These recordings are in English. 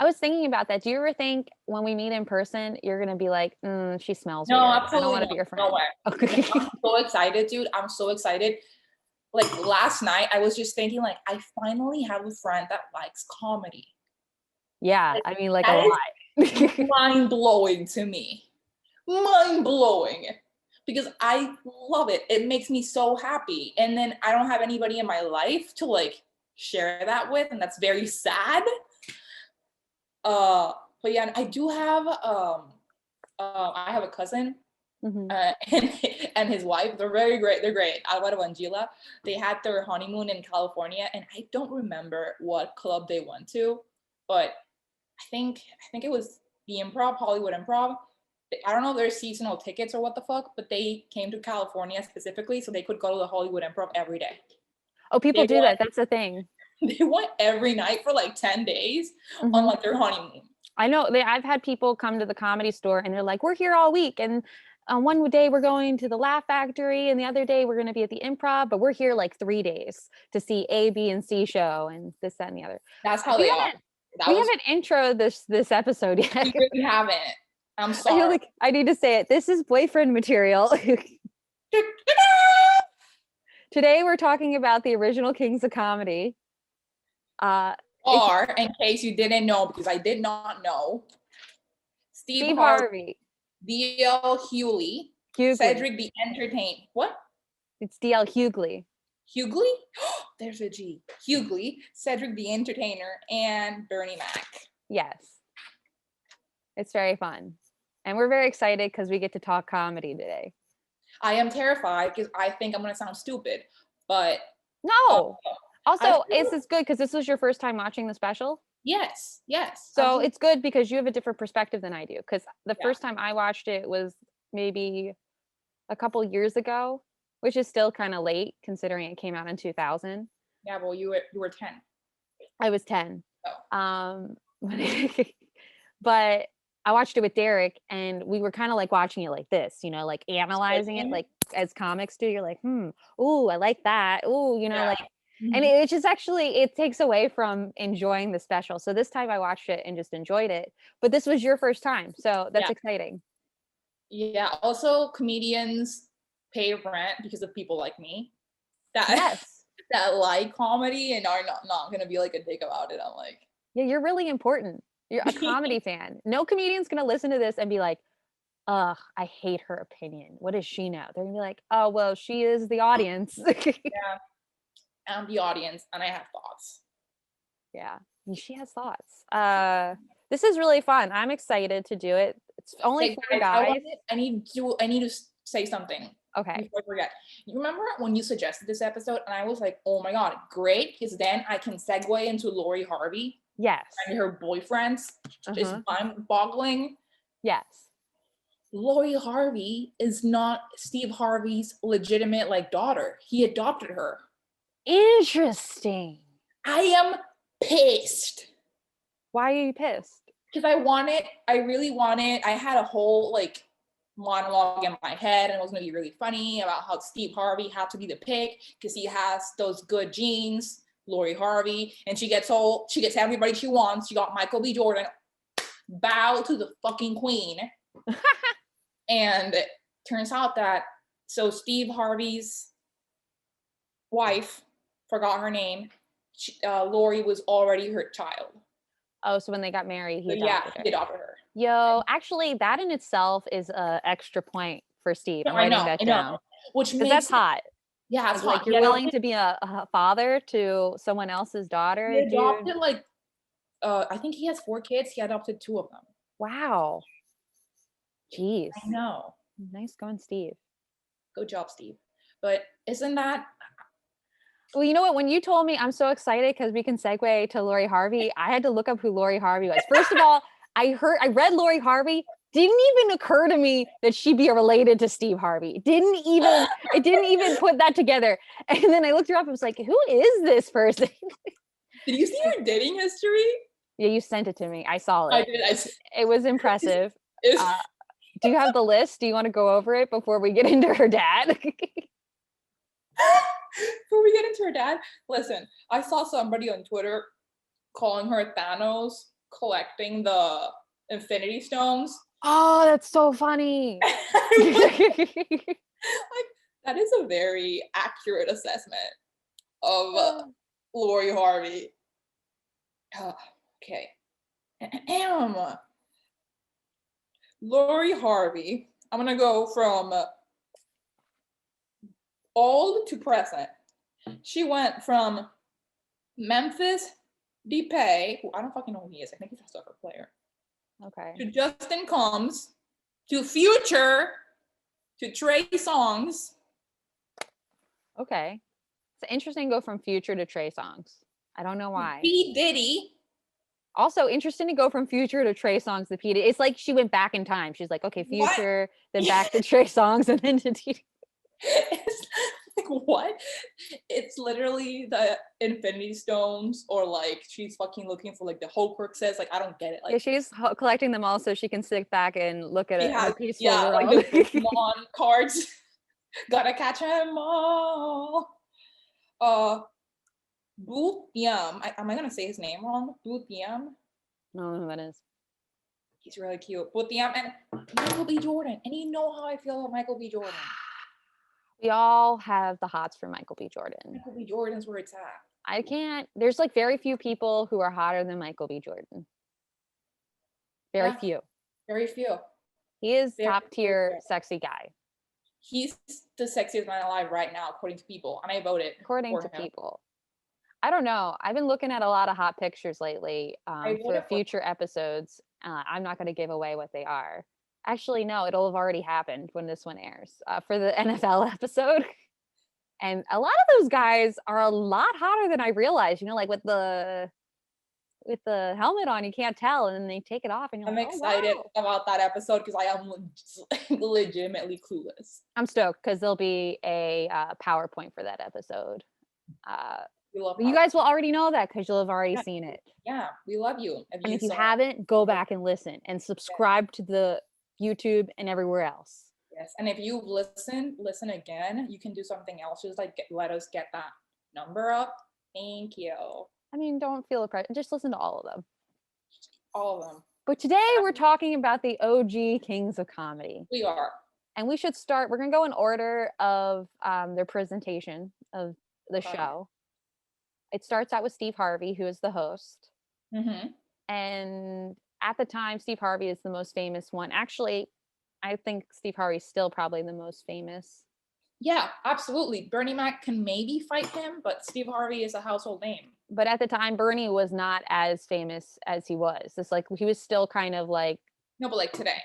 I was thinking about that. Do you ever think when we meet in person, you're gonna be like, she smells No, weird. I don't absolutely want to not. be your No friend. way. Okay. I'm so excited, dude. I'm so excited. Like last night, I was just thinking, like, I finally have a friend that likes comedy. Yeah, Like, I mean, like a that is lot. mind blowing to me. Mind blowing. Because I love it. It makes me so happy. And then I don't have anybody in my life to like share that with, and that's very sad. Uh, but yeah, I do have I have a cousin Hmm. and his wife. They're very great. They're great. Alvaro and Gila. They had their honeymoon in California, and I don't remember what club they went to, but I think it was the Improv, Hollywood Improv. I don't know if there's seasonal tickets or what the fuck, but they came to California specifically so they could go to the Hollywood Improv every day. Oh, people They do went that. That's the thing. they went every night for like 10 days on Hmm. like their honeymoon. I know I've had people come to the Comedy Store and they're like, "We're here all week, and one day we're going to the Laugh Factory, and the other day we're going to be at the Improv, but we're here like 3 days to see A, B, and C show, and this, that, and the other." That's how We they are. haven't That we was haven't intro this episode yet. We really haven't. I'm I feel sorry. like I need to say it. This is boyfriend material. Today we're talking about the original Kings of Comedy. If Or, in case you didn't know, because I did not know, Steve Steve Harvey, Harvey, D.L. Hewley, Hughley. Cedric the Entertainer. What? It's DL Hughley. Hughley? There's a G. Hughley, Cedric the Entertainer, and Bernie Mac. Yes. It's very fun. And we're very excited because we get to talk comedy today. I am terrified because I think I'm going to sound stupid, but No. Also, feel, this good because this was your first time watching the special. yes. So Absolutely. it's good because you have a different perspective than I do. Because the Yeah. first time I watched it was maybe a couple years ago, which is still kind of late considering it came out in 2000. Yeah, well, you were 10. I was 10. Oh. But I watched it with Derek and we were kind of like watching it like this, like analyzing it like as comics do. You're like, ooh, I like that. Ooh, Yeah. like, and it just actually, it takes away from enjoying the special. So this time I watched it and just enjoyed it. But this was your first time. So that's exciting. Yeah. Also, comedians pay rent because of people like me that Yes. that like comedy and are not gonna be like a dick about it. I'm like, Yeah, you're really important. You're a comedy fan. No comedian's gonna listen to this and be like, ugh, I hate her opinion. What does she know? They're gonna be like, oh, well, she is the audience. yeah, I'm the audience and I have thoughts. Yeah, she has thoughts. This is really fun. I'm excited to do it. It's only Hey, 4 guys. I need to say something. Okay. Before I forget. You remember when you suggested this episode and I was like, oh my God, great, because then I can segue into Lori Harvey. Yes. And her boyfriends. Just mind-boggling. Yes. Lori Harvey is not Steve Harvey's legitimate like daughter. He adopted her. Interesting. I am pissed. Why are you pissed? Because I really wanted, I had a whole like monologue in my head and it was gonna be really funny about how Steve Harvey had to be the pick because he has those good genes, Lori Harvey, and she gets everybody she wants. She got Michael B. Jordan. Bow to the fucking queen. And it turns out that Steve Harvey's wife, forgot her name, Lori was already her child. Oh, so when they got married, he adopted her. Yo, actually, that in itself is a extra point for Steve. I'm writing that down. Which makes that's hot. Yeah, it's like hot. You're willing to be a father to someone else's daughter. He adopted I think he has 4 kids. He adopted 2 of them. Wow. Jeez. I know. Nice going, Steve. Good job, Steve. But isn't that? Well, you know what? When you told me, I'm so excited because we can segue to Lori Harvey. I had to look up who Lori Harvey was. First of all, I read Lori Harvey. Didn't even occur to me that she'd be related to Steve Harvey. It didn't even put that together. And then I looked her up and was like, who is this person? Did you see her dating history? Yeah, you sent it to me. I saw it. I did. It was impressive. Do you have the list? Do you want to go over it before we get into her dad? Before we get into her dad, listen, I saw somebody on Twitter calling her Thanos collecting the Infinity Stones. Oh, that's so funny. Like, that is a very accurate assessment of Lori Harvey. Okay. Lori Harvey. I'm gonna go from old to present. She went from Memphis Depay, who I don't fucking know who he is. I think he's a soccer player. Okay. To Justin Combs, to Future, to Trey Songz. Okay. It's interesting to go from Future to Trey Songs. I don't know why. P. Diddy. Also interesting to go from Future to Trey Songs to P. Diddy. It's like she went back in time. She's like, okay, Future, then back to Trey Songs, and then to T. It's like, what? It's literally the Infinity Stones, or like she's fucking looking for like the Horcruxes. Like, I don't get it. Like, Yeah, she's collecting them all so she can sit back and look at a peaceful world. Like the Pokemon cards. Gotta catch them all. Booth Yum. Am I gonna say his name wrong? Booth Yum. No, who that is. He's really cute. Booth Yum and Michael B. Jordan. And you know how I feel about Michael B. Jordan. We all have the hots for Michael B. Jordan. Michael B. Jordan's where it's at. I can't. There's like very few people who are hotter than Michael B. Jordan. Very few. Very few. He is top tier sexy guy. He's the sexiest man alive right now, according to people, and I voted. According to people. I don't know. I've been looking at a lot of hot pictures lately for future episodes. I'm not going to give away what they are. Actually, no, it'll have already happened when this one airs for the NFL episode. And a lot of those guys are a lot hotter than I realized. You know, like with the helmet on, you can't tell, and then they take it off, and I'm excited about that episode because I am legitimately clueless. I'm stoked because there'll be a PowerPoint for that episode. You guys will already know that because you'll have already seen it. Yeah, we love you. And if you haven't, go back and listen and subscribe to the YouTube and everywhere else. Yes, and if you've listened, listen again. You can do something else. Just like let us get that number up. Thank you. I mean, don't feel oppressed. Just listen to all of them. All of them. But today we're talking about the OG Kings of Comedy. We are. And we should start. We're going to go in order of their presentation of the show. It starts out with Steve Harvey, who is the host. Mm-hmm. And at the time, Steve Harvey is the most famous one. Actually, I think Steve Harvey's still probably the most famous. Yeah, absolutely. Bernie Mac can maybe fight him, but Steve Harvey is a household name. But at the time, Bernie was not as famous as he was. It's like he was still kind of like. No, but like today.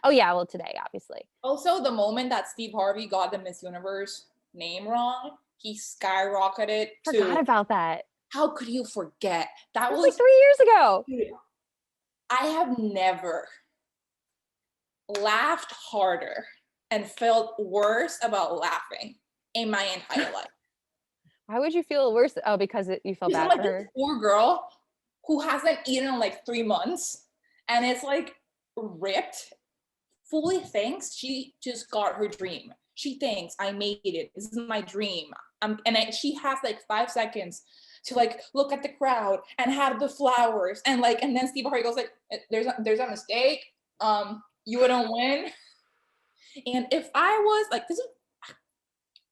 Oh, yeah. Well, today, obviously. Also, the moment that Steve Harvey got the Miss Universe name wrong, he skyrocketed. Forgot about that. How could you forget? That was like 3 years ago. I have never laughed harder and felt worse about laughing in my entire life. Why would you feel worse? Oh, because you felt bad for her? This poor girl who hasn't eaten in like 3 months and it's like ripped, fully thinks she just got her dream. She thinks, I made it. This is my dream. She has like 5 seconds to like look at the crowd and have the flowers and then Steve Harvey goes like, there's a mistake. You wouldn't win. And if I was like,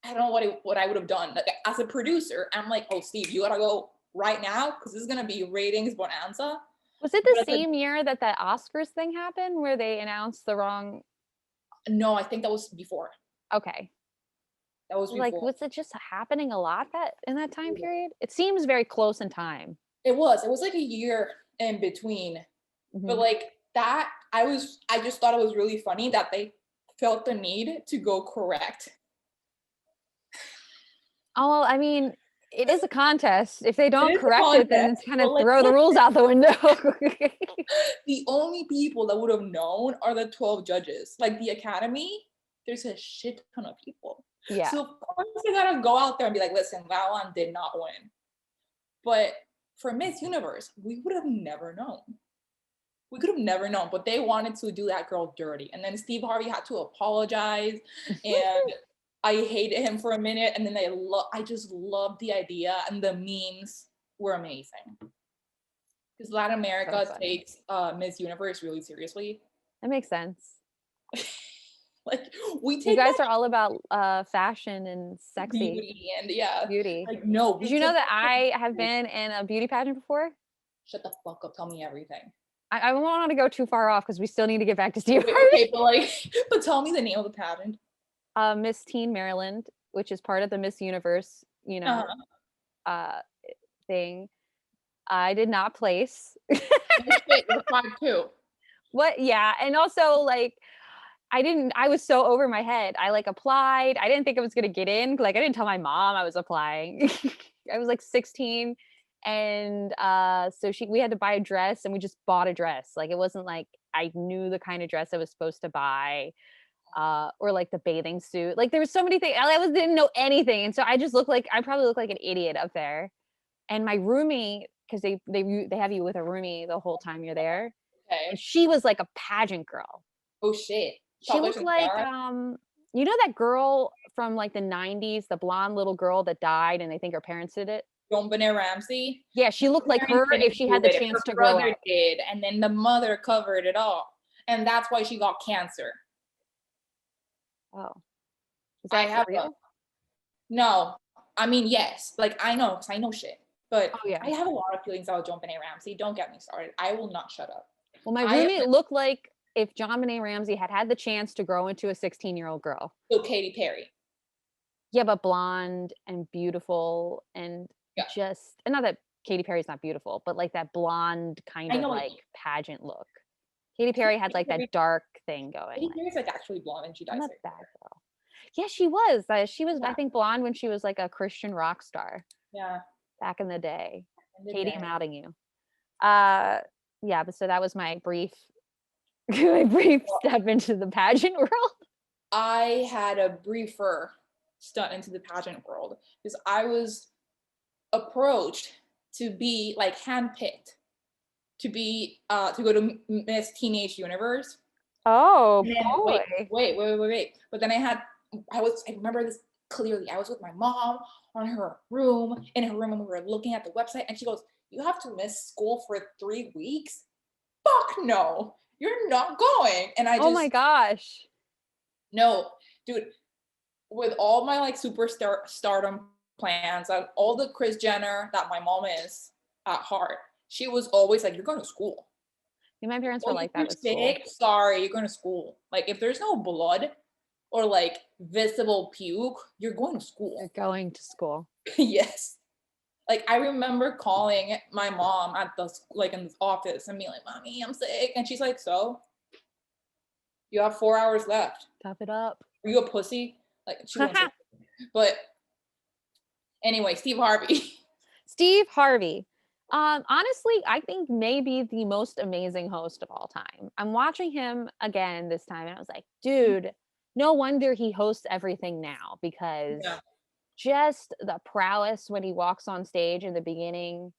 I don't know what I would have done. Like, as a producer, I'm like, oh, Steve, you gotta go right now because this is gonna be ratings bonanza. Was it the same year that Oscars thing happened where they announced the wrong? No, I think that was before. Okay. That was before. Like, was it just happening a lot in that time period? It seems very close in time. It was like a year in between. Mm-hmm. But like that, I just thought it was really funny that they felt the need to go correct. Oh, well, I mean, it is a contest. If they don't correct it, then it's kind of throw the rules out the window. The only people that would have known are the 12 judges. Like the Academy, there's a shit ton of people. Yeah. So of course they gotta go out there and be like, listen, that one did not win. But for Miss Universe, we would have never known. We could have never known, but they wanted to do that girl dirty. And then Steve Harvey had to apologize and I hated him for a minute. And then I just loved the idea and the memes were amazing. Because Latin So America funny. takes Miss Universe really seriously. That makes sense. Like we You take guys that are all about fashion and sexy beauty and yeah, beauty. like no, Did we you know take that that I have been in a beauty pageant before? shut the fuck up, tell me everything. I don't want to go too far off because we still need to get back to Steve Okay, Harvey. okay, but like, but tell me the name of the pageant. Miss Teen Maryland, which is part of the Miss Universe, Uh-huh. uh, thing. I did not place. Oh shit, you're 5'2". What? Yeah, and also like I didn't. I was so over my head. I like applied. I didn't think I was gonna get in. Like I didn't tell my mom I was applying. I was like 16, and so we had to buy a dress, and we just bought a dress. Like it wasn't like I knew the kind of dress I was supposed to buy, or like the bathing suit. Like there was so many things. Didn't know anything, and so I probably looked like an idiot up there. And my roomie, because they have you with a roomie the whole time you're there, and Okay. she was like a pageant girl. Oh shit. She Toddlers looked and like, Tiara. you know that girl from like the 90s, the blonde little girl that died and they think her parents did it? Don't Benet Ramsey. Yeah, she Her looked like parents her if didn't she do had the it. chance Her to grow brother up. did, and then the mother covered it all, and that's why she got cancer. Oh, is I that for have a real? no. I mean, yes, like I know, cause I know shit, but Oh yeah. I have a lot of feelings about John Benet Ramsey. Don't get me started. I will not shut up. Well, my I am roommate looked like if John Benet Ramsey had had the chance to grow into a 16-year-old girl. so Katy Perry. Yeah, but blonde and beautiful and Yeah, just and not that Katy Perry's not beautiful, but like that blonde kind I of know. Like like pageant look. Katy Perry had like that dark thing going. Katy Like Perry's like actually blonde, and she I'm dies a very bad young. girl. Yeah, she was. She was, I Yeah, think, blonde when she was like a Christian rock star yeah. back in the day. In the Katie, I'm day. outing you. Uh, yeah, but so that was my brief, my brief Well, step into the pageant world. I had a briefer stunt into the pageant world because I was approached to be like handpicked to be to go to Miss Teenage Universe. Oh And then boy. wait. But then I remember this clearly. I was with my mom in her room, and we were looking at the website, and she goes, "You have to miss school for 3 weeks? Fuck no, you're not going." And I Oh my just gosh. no, dude. With all my like superstar stardom plans, all the Kris Jenner that my mom is at heart, she was always like, "You're going to school." Yeah, my parents were Oh, like that you're with school. sick? Sorry, you're going to school. Like, if there's no blood or like visible puke, you're going to You're school. going to school. Yes. Like, I remember calling my mom at the like in the office and being like, "Mommy, I'm sick," and she's like, "So, you have 4 hours left. Tough it up. Are you a pussy?" Like, she won't say, but anyway, Steve Harvey. Steve Harvey. Honestly, I think maybe the most amazing host of all time. I'm watching him again this time, and I was like, dude, no wonder he hosts everything now because Yeah. just the prowess when he walks on stage in the beginning.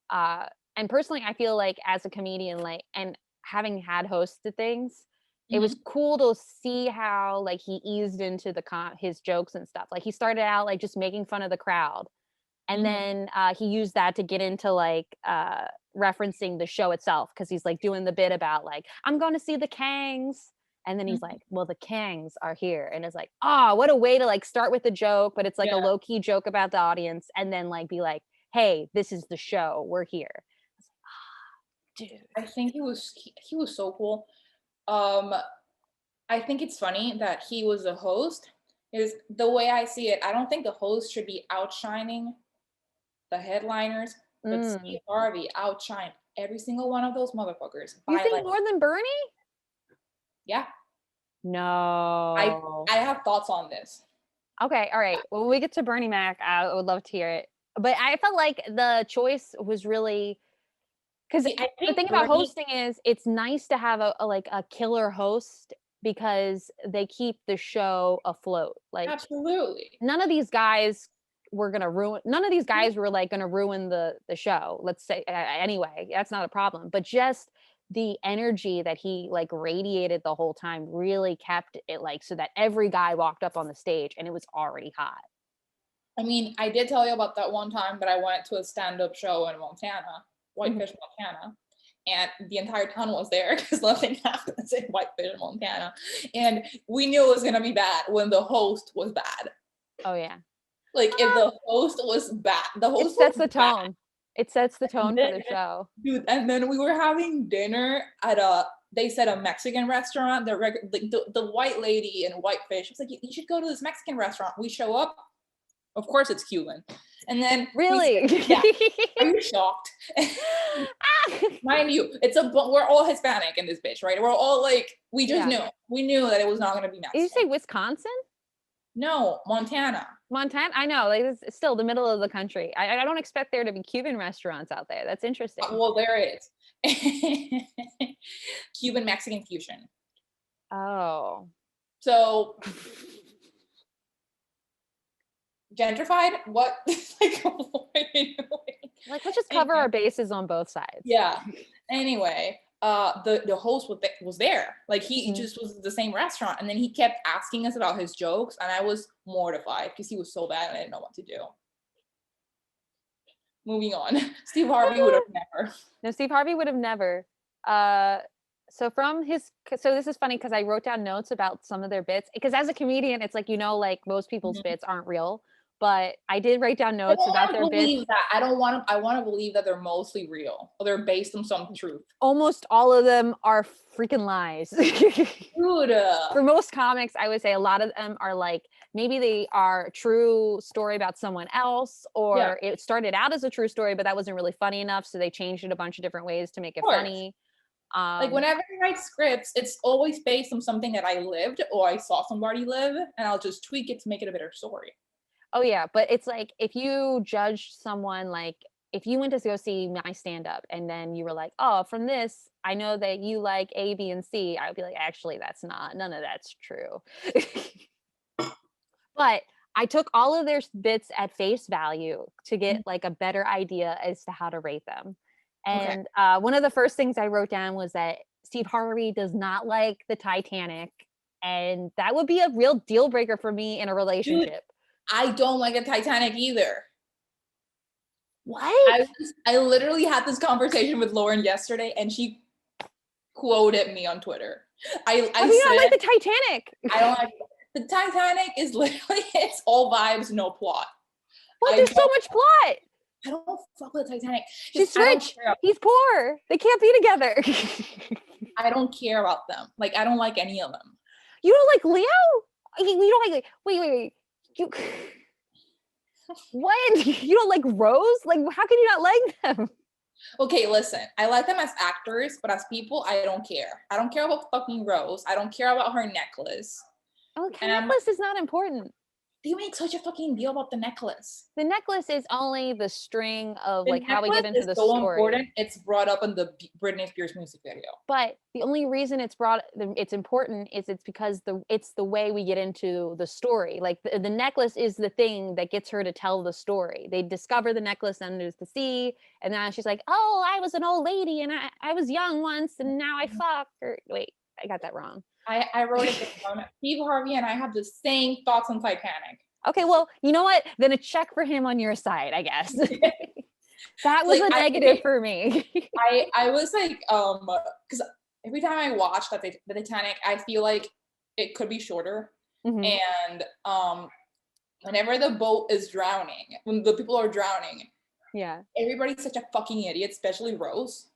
Uh, and personally, I feel like as a comedian, like, and having had hosted things, it was Mhm. cool to see how like he eased into his jokes and stuff. Like he started out like just making fun of the crowd, and Mhm. then he used that to get into like referencing the show itself because he's like doing the bit about like I'm going to see the Kangs, and then he's Mhm. like, well, the Kangs are here, and it's like, ah, what a way to like start with the joke, but it's like a Yeah. low key joke about the audience, and then like be like, hey, this is the show, we're here. Dude. I think he was so cool. Um, I think it's funny that he was a host. Is the way I see it. I don't think the host should be outshining the headliners, but Mm. Steve Harvey outshined every single one of those motherfuckers You by think like, more than Bernie? yeah. I No. I have thoughts on this. Okay, all right. Well, when we get to Bernie Mac, I would love to hear it. But I felt like the choice was really because See, I the think thing about Bernie, hosting is it's nice to have like a killer host because they keep the show afloat. Like absolutely. none of these guys were gonna ruin. None of these guys were like gonna ruin the show. Let's say anyway, that's not a problem. But just the energy that he like radiated the whole time really kept it like so that every guy walked up on the stage and it was already hot. I mean, I did tell you about that one time that I went to a stand-up show in Montana Whitefish, Montana. And the entire town was there because nothing happens in Whitefish, Montana. And we knew it was gonna be bad when the host was bad. Oh yeah. Like if the host was bad, the It host sets was the bad. tone. It sets the tone for Then, the show. dude, and then we were having dinner at they said a Mexican restaurant. The white lady in Whitefish was like, you should go to this Mexican restaurant. We show up, of course it's Cuban. And then Really? yeah, are you shocked? Mind you, we're all Hispanic in this bitch, right? We're all like, we just knew. We knew that it was not gonna be Mexican. Did you say Wisconsin? No, Montana. Montana? I know, like it's still the middle of the country. I don't expect there to be Cuban restaurants out there. That's interesting. Well, there is. Cuban Mexican fusion. Oh. So gentrified? What? Like, what are you doing? Like, let's just cover our bases on both sides. Yeah. Anyway, the host was there. Like he just was the same restaurant, and then he kept asking us about his jokes, and I was mortified because he was so bad and I didn't know what to do. Moving on. Steve Harvey would have never. No, Steve Harvey would have never. So this is funny because I wrote down notes about some of their bits because as a comedian, it's like, like most people's bits aren't real, but I did write down notes about their bits. I want to believe that they're mostly real or they're based on some truth. Almost all of them are freaking lies. Dude. For most comics, I would say a lot of them are like, maybe they are a true story about someone else, or it started out as a true story, but that wasn't really funny enough. So they changed it a bunch of different ways to make it funny. Like whenever I write scripts, it's always based on something that I lived or I saw somebody live, and I'll just tweak it to make it a better story. Oh yeah, but it's like if you judge someone, like if you went to go see my stand-up and then you were like, oh, from this, I know that you like A, B, and C, I would be like, actually, none of that's true. But I took all of their bits at face value to get like a better idea as to how to rate them. And one of the first things I wrote down was that Steve Harvey does not like the Titanic. And that would be a real deal breaker for me in a relationship. Dude, I don't like the Titanic either. What? I literally had this conversation with Lauren yesterday and she quoted me on Twitter. How do you not like the Titanic? I don't like the Titanic is literally, it's all vibes, no plot. Well, there's so much plot. I don't fuck with the Titanic. She's rich. He's poor. They can't be together. I don't care about them. Like, I don't like any of them. You don't like Leo? You don't like, wait. You, what? You don't like Rose? Like, how can you not like them? Okay, listen. I like them as actors, but as people, I don't care. I don't care about fucking Rose. I don't care about her necklace. Oh, necklace is not important. They make such a fucking deal about the necklace. The necklace is only the string of like how we get into the so story. Important. It's brought up in the Britney Spears music video. But the only reason it's important is it's because it's the way we get into the story. Like the necklace is the thing that gets her to tell the story. They discover the necklace under the sea, and then she's like, "Oh, I was an old lady, and I was young once, and now I fuck." Or wait, I got that wrong. I wrote it down. Steve Harvey and I have the same thoughts on Titanic. Okay, well, you know what? Then a check for him on your side, I guess. That was like, a negative for me. I was like, because every time I watch the Titanic, I feel like it could be shorter. And whenever the boat is drowning, when the people are drowning, everybody's such a fucking idiot, especially Rose,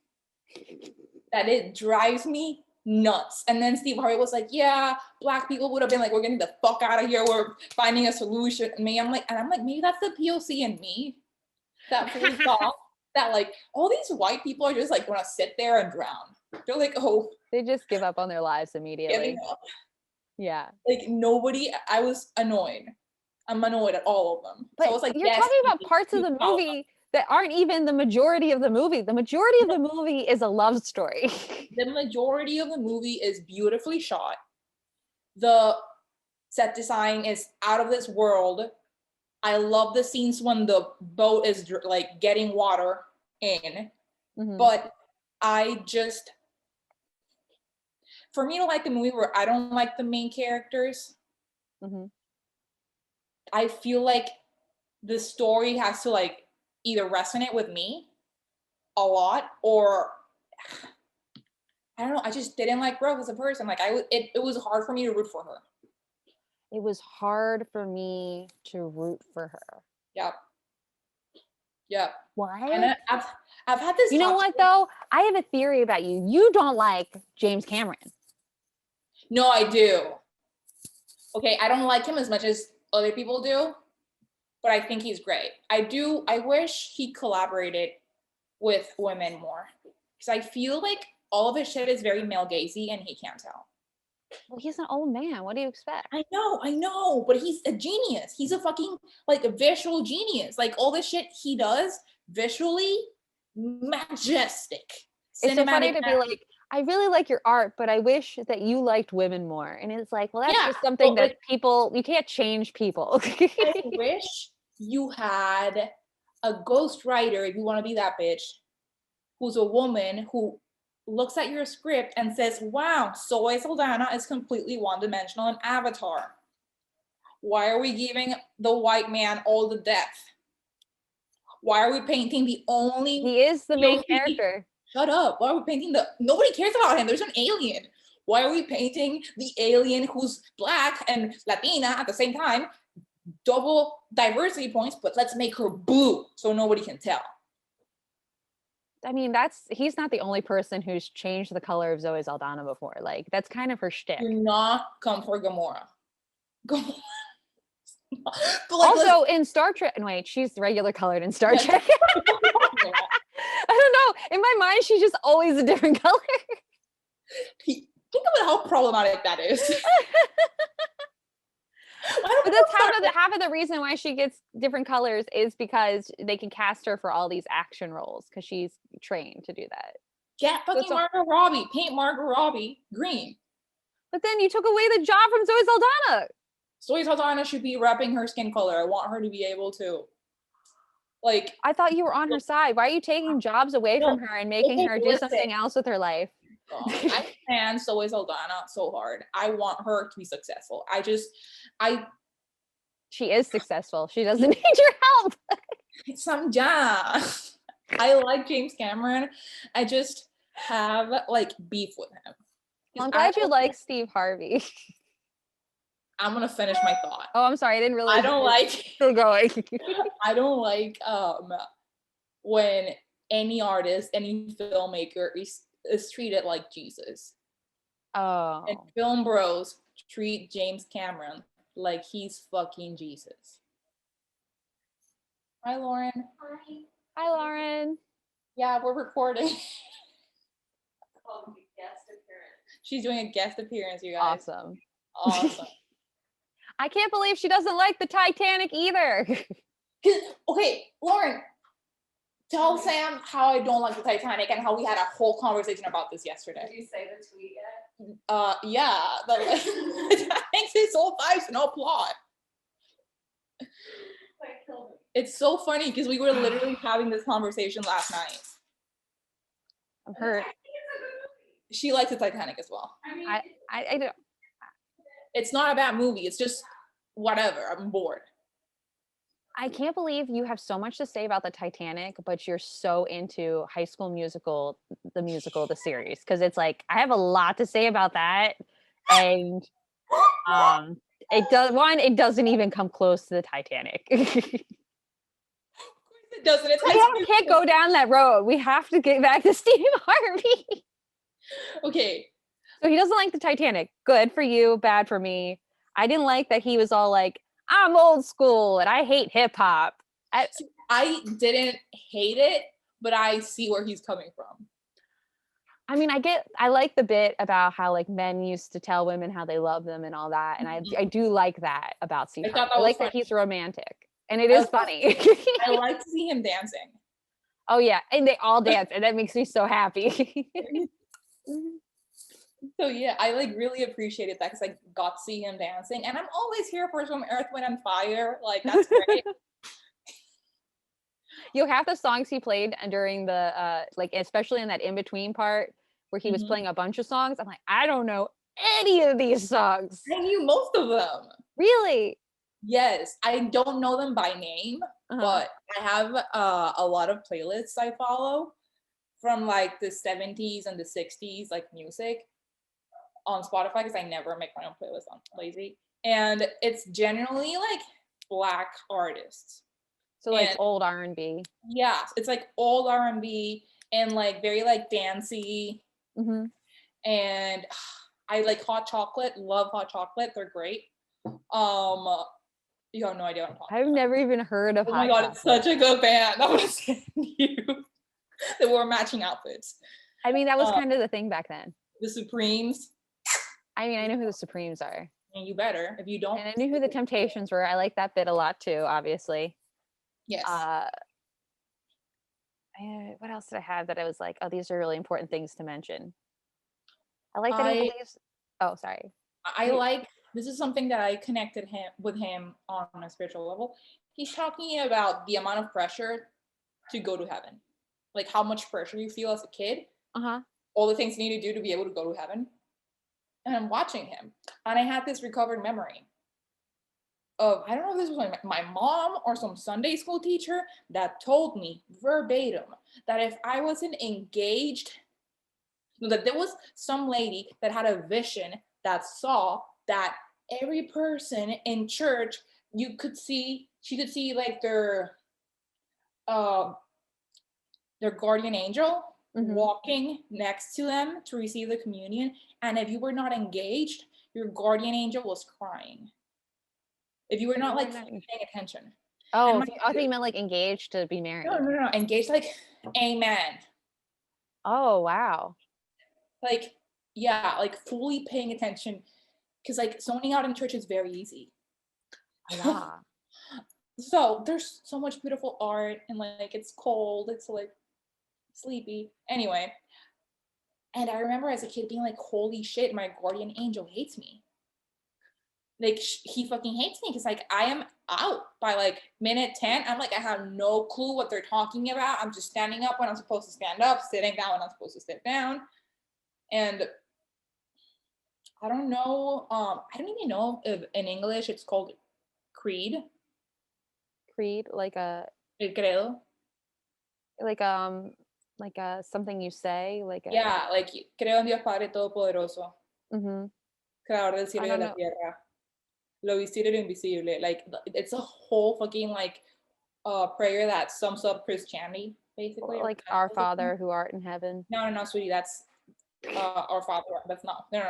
that it drives me nuts. And then Steve Harvey was like, yeah, Black people would have been like, we're getting the fuck out of here, we're finding a solution. And I'm like, maybe that's the POC in me that fully thought that like all these white people are just like want to sit there and drown. They're like, oh, they just give up on their lives immediately. Yeah, like nobody. I was annoyed. I'm annoyed at all of them. But so I was like, you're talking about parts of the movie that aren't even the majority of the movie. The majority of the movie is a love story. The majority of the movie is beautifully shot. The set design is out of this world. I love the scenes when the boat is like getting water in. But for me to like a movie where I don't like the main characters, I feel like the story has to like either resonate with me a lot, or I don't know. I just didn't like Brooke as a person. Like it was hard for me to root for her. It was hard for me to root for her. Yep. Yep. And What? I've had this You know talk. what though? I have a theory about you. You don't like James Cameron. No, I do. Okay, I don't like him as much as other people do, but I think he's great. I do. I wish he collaborated with women more because I feel like all of his shit is very male gazy and he can't tell. Well, he's an old man. What do you expect? I know, but he's a genius. He's a fucking like a visual genius. Like all the shit he does visually, majestic. It's so funny Cinematic. to be like, I really like your art, but I wish that you liked women more. And it's like, well, that's Yeah, just something but that like people, you can't change people. I wish you had a ghostwriter, if you want to be that bitch, who's a woman who looks at your script and says, wow, Zoe Saldana is completely one-dimensional in Avatar. Why are we giving the white man all the depth? Why are we painting the only He is the main POV? character. Shut up. Why are we painting nobody cares about him. There's an alien. Why are we painting the alien who's black and Latina at the same time? Double diversity points, but let's make her blue so nobody can tell. I mean, he's not the only person who's changed the color of Zoe Saldana before. Like, that's kind of her shtick. Do not come for Gamora. Gamora. But like, also in Star Trek, and wait, she's regular colored in Star Trek. I don't know. In my mind, she's just always a different color. Think about how problematic that is. But that's half of the reason why she gets different colors is because they can cast her for all these action roles because she's trained to do that. Get fucking Margot Robbie. Paint Margot Robbie green. But then you took away the job from Zoe Saldana. Zoe Saldana should be repping her skin color. I want her to be able to. Like, I thought you were on her side. Why are you taking jobs away from her and making her do something else with her life? I stand Zoe Saldana so hard. I want her to be successful. She is successful. She doesn't need your help. I like James Cameron. I just have like beef with him. Well, I'm glad you like Steve Harvey. I'm gonna finish my thought. Oh, I'm sorry. I didn't realize. I don't like. Still going. I don't like when any artist, any filmmaker is treated like Jesus. Oh. And film bros treat James Cameron like he's fucking Jesus. Hi, Lauren. Hi, Lauren. Yeah, we're recording. She's doing a guest appearance, you guys. Awesome. I can't believe she doesn't like the Titanic either. Okay, Lauren, tell Sam how I don't like the Titanic and how we had a whole conversation about this yesterday. Did you say the tweet yet? Yeah, the Titanic is all vibes, no plot. It's so funny because we were literally having this conversation last night. I'm hurt. She likes the Titanic as well. I mean, I don't. It's not a bad movie. It's just whatever. I'm bored. I can't believe you have so much to say about the Titanic, but you're so into High School Musical, the series, because it's like I have a lot to say about that, and it doesn't even come close to the Titanic. It doesn't. We can't go down that road. We have to get back to Steve Harvey. Okay. So he doesn't like the Titanic. Good for you, bad for me. I didn't like that he was all like, I'm old school and I hate hip hop. I didn't hate it, but I see where he's coming from. I mean, I like the bit about how like men used to tell women how they love them and all that. And I do like that about Steve Harvey. I like that he's romantic. And it is funny. I like to see him dancing. Oh yeah. And they all dance and that makes me so happy. So yeah, I like really appreciated that because I got to see him dancing, and I'm always here for some Earth, Wind, and Fire. Like that's great. You have the songs he played during the like, especially in that in between part where he was playing a bunch of songs. I'm like, I don't know any of these songs. I knew most of them. Really? Yes, I don't know them by name, but I have a lot of playlists I follow. from like the 70s and the 60s, like music on Spotify, because I never make my own playlist. I'm lazy. And it's generally like Black artists. So like And old R&B. yeah, it's like old R&B and like very like dancey. Mm-hmm. And I like Hot Chocolate, love Hot Chocolate. They're great. You have no idea what I'm talking I've about. never even heard of Oh my Hot god, Chocolate. it's such a good band. I want to send you. They wore matching outfits. I mean, that was kind of the thing back then. The Supremes. I mean, I know who the Supremes are. And you better. If you don't. And I knew who the Temptations were. I like that bit a lot too, obviously. Yes. What else did I have that I was like, oh, these are really important things to mention? I like that he believes. Oh, sorry. I like, this is something that I connected with him on a spiritual level. He's talking about the amount of pressure to go to heaven. Like how much pressure you feel as a kid. Uh-huh. All the things you need to do to be able to go to heaven. And I'm watching him. And I had this recovered memory of, I don't know if this was my mom or some Sunday school teacher that told me verbatim that if I wasn't engaged, that there was some lady that had a vision that saw that every person in church, she could see like their guardian angel walking next to them to receive the communion. And if you were not engaged, your guardian angel was crying. If you were not like paying attention. Oh, I thought you meant like engaged to be married. No. Engaged, like amen. Oh, wow. Like, yeah, like fully paying attention. Because like zoning out in church is very easy. Yeah. So there's so much beautiful art and like it's cold, it's like sleepy. Anyway. And I remember as a kid being like, holy shit, my guardian angel hates me. Like he fucking hates me because like I am out by like minute 10. I'm like, I have no clue what they're talking about. I'm just standing up when I'm supposed to stand up, sitting down when I'm supposed to sit down. And I don't know, I don't even know if in English it's called creed. Creed, like a El credo. like a something you say, like a Yeah, like creo en Dios Padre Todopoderoso. Mm-hmm. Creador del cielo y de la tierra. Lo visible y lo invisible. Like it's a whole fucking like prayer that sums up Christianity, basically. Like our Father who art in heaven. No, sweetie, that's our Father. That's not. No.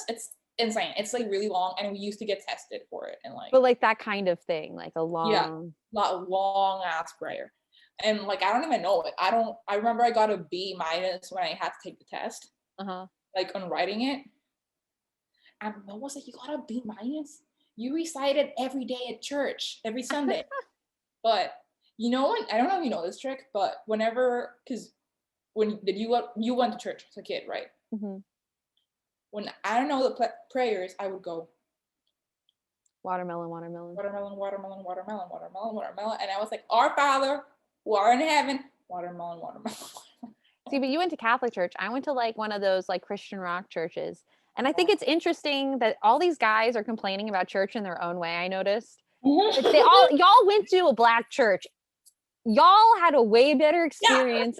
It's insane. It's like really long, and we used to get tested for it, and like. But like that kind of thing, like a long. Yeah, long ass prayer, and like I don't even know it. I remember I got a B- when I had to take the test. Like on writing it, and I was like, you got a B-. You recite it every day at church, every Sunday. But you know, I don't know if you know this trick, but whenever, because when you went to church as a kid, right? When I don't know the prayers, I would go watermelon, and I was like, our Father who art in heaven, watermelon. See, but you went to Catholic church. I went to like one of those like Christian rock churches. And I think it's interesting that all these guys are complaining about church in their own way. I noticed y'all went to a Black church. Y'all had a way better experience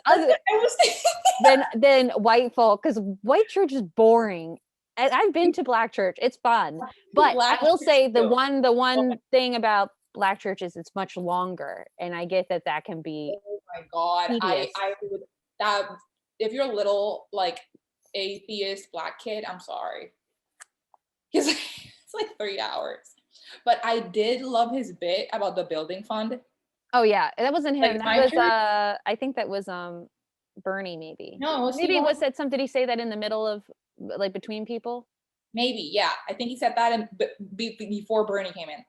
than white folk, because white church is boring. I've been to Black church; it's fun, but I will say the one thing about Black church is it's much longer, and I get that can be. Oh my god! I would that if you're a little like atheist Black kid, I'm sorry. It's like 3 hours. But I did love his bit about the building fund. Oh yeah, that wasn't him. Like, that was I think that was Bernie maybe. No, maybe it was said something. Did he say that in the middle of like between people? Maybe, yeah. I think he said that before Bernie came in.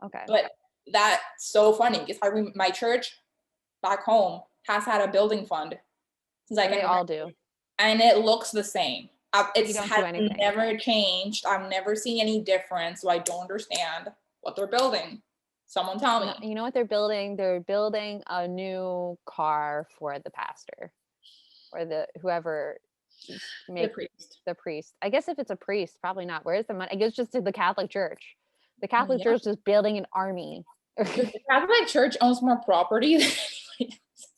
Okay. But that's so funny because my church back home has had a building fund since I can. They all do, and it looks the same. It's has never changed. I've never seen any difference, so I don't understand what they're building. Someone tell me. You know what they're building? They're building a new car for the pastor or whoever makes the priest. I guess if it's a priest, probably not. Where's the money? It goes just to the Catholic Church. The Catholic Church is building an army. The Catholic Church owns more property than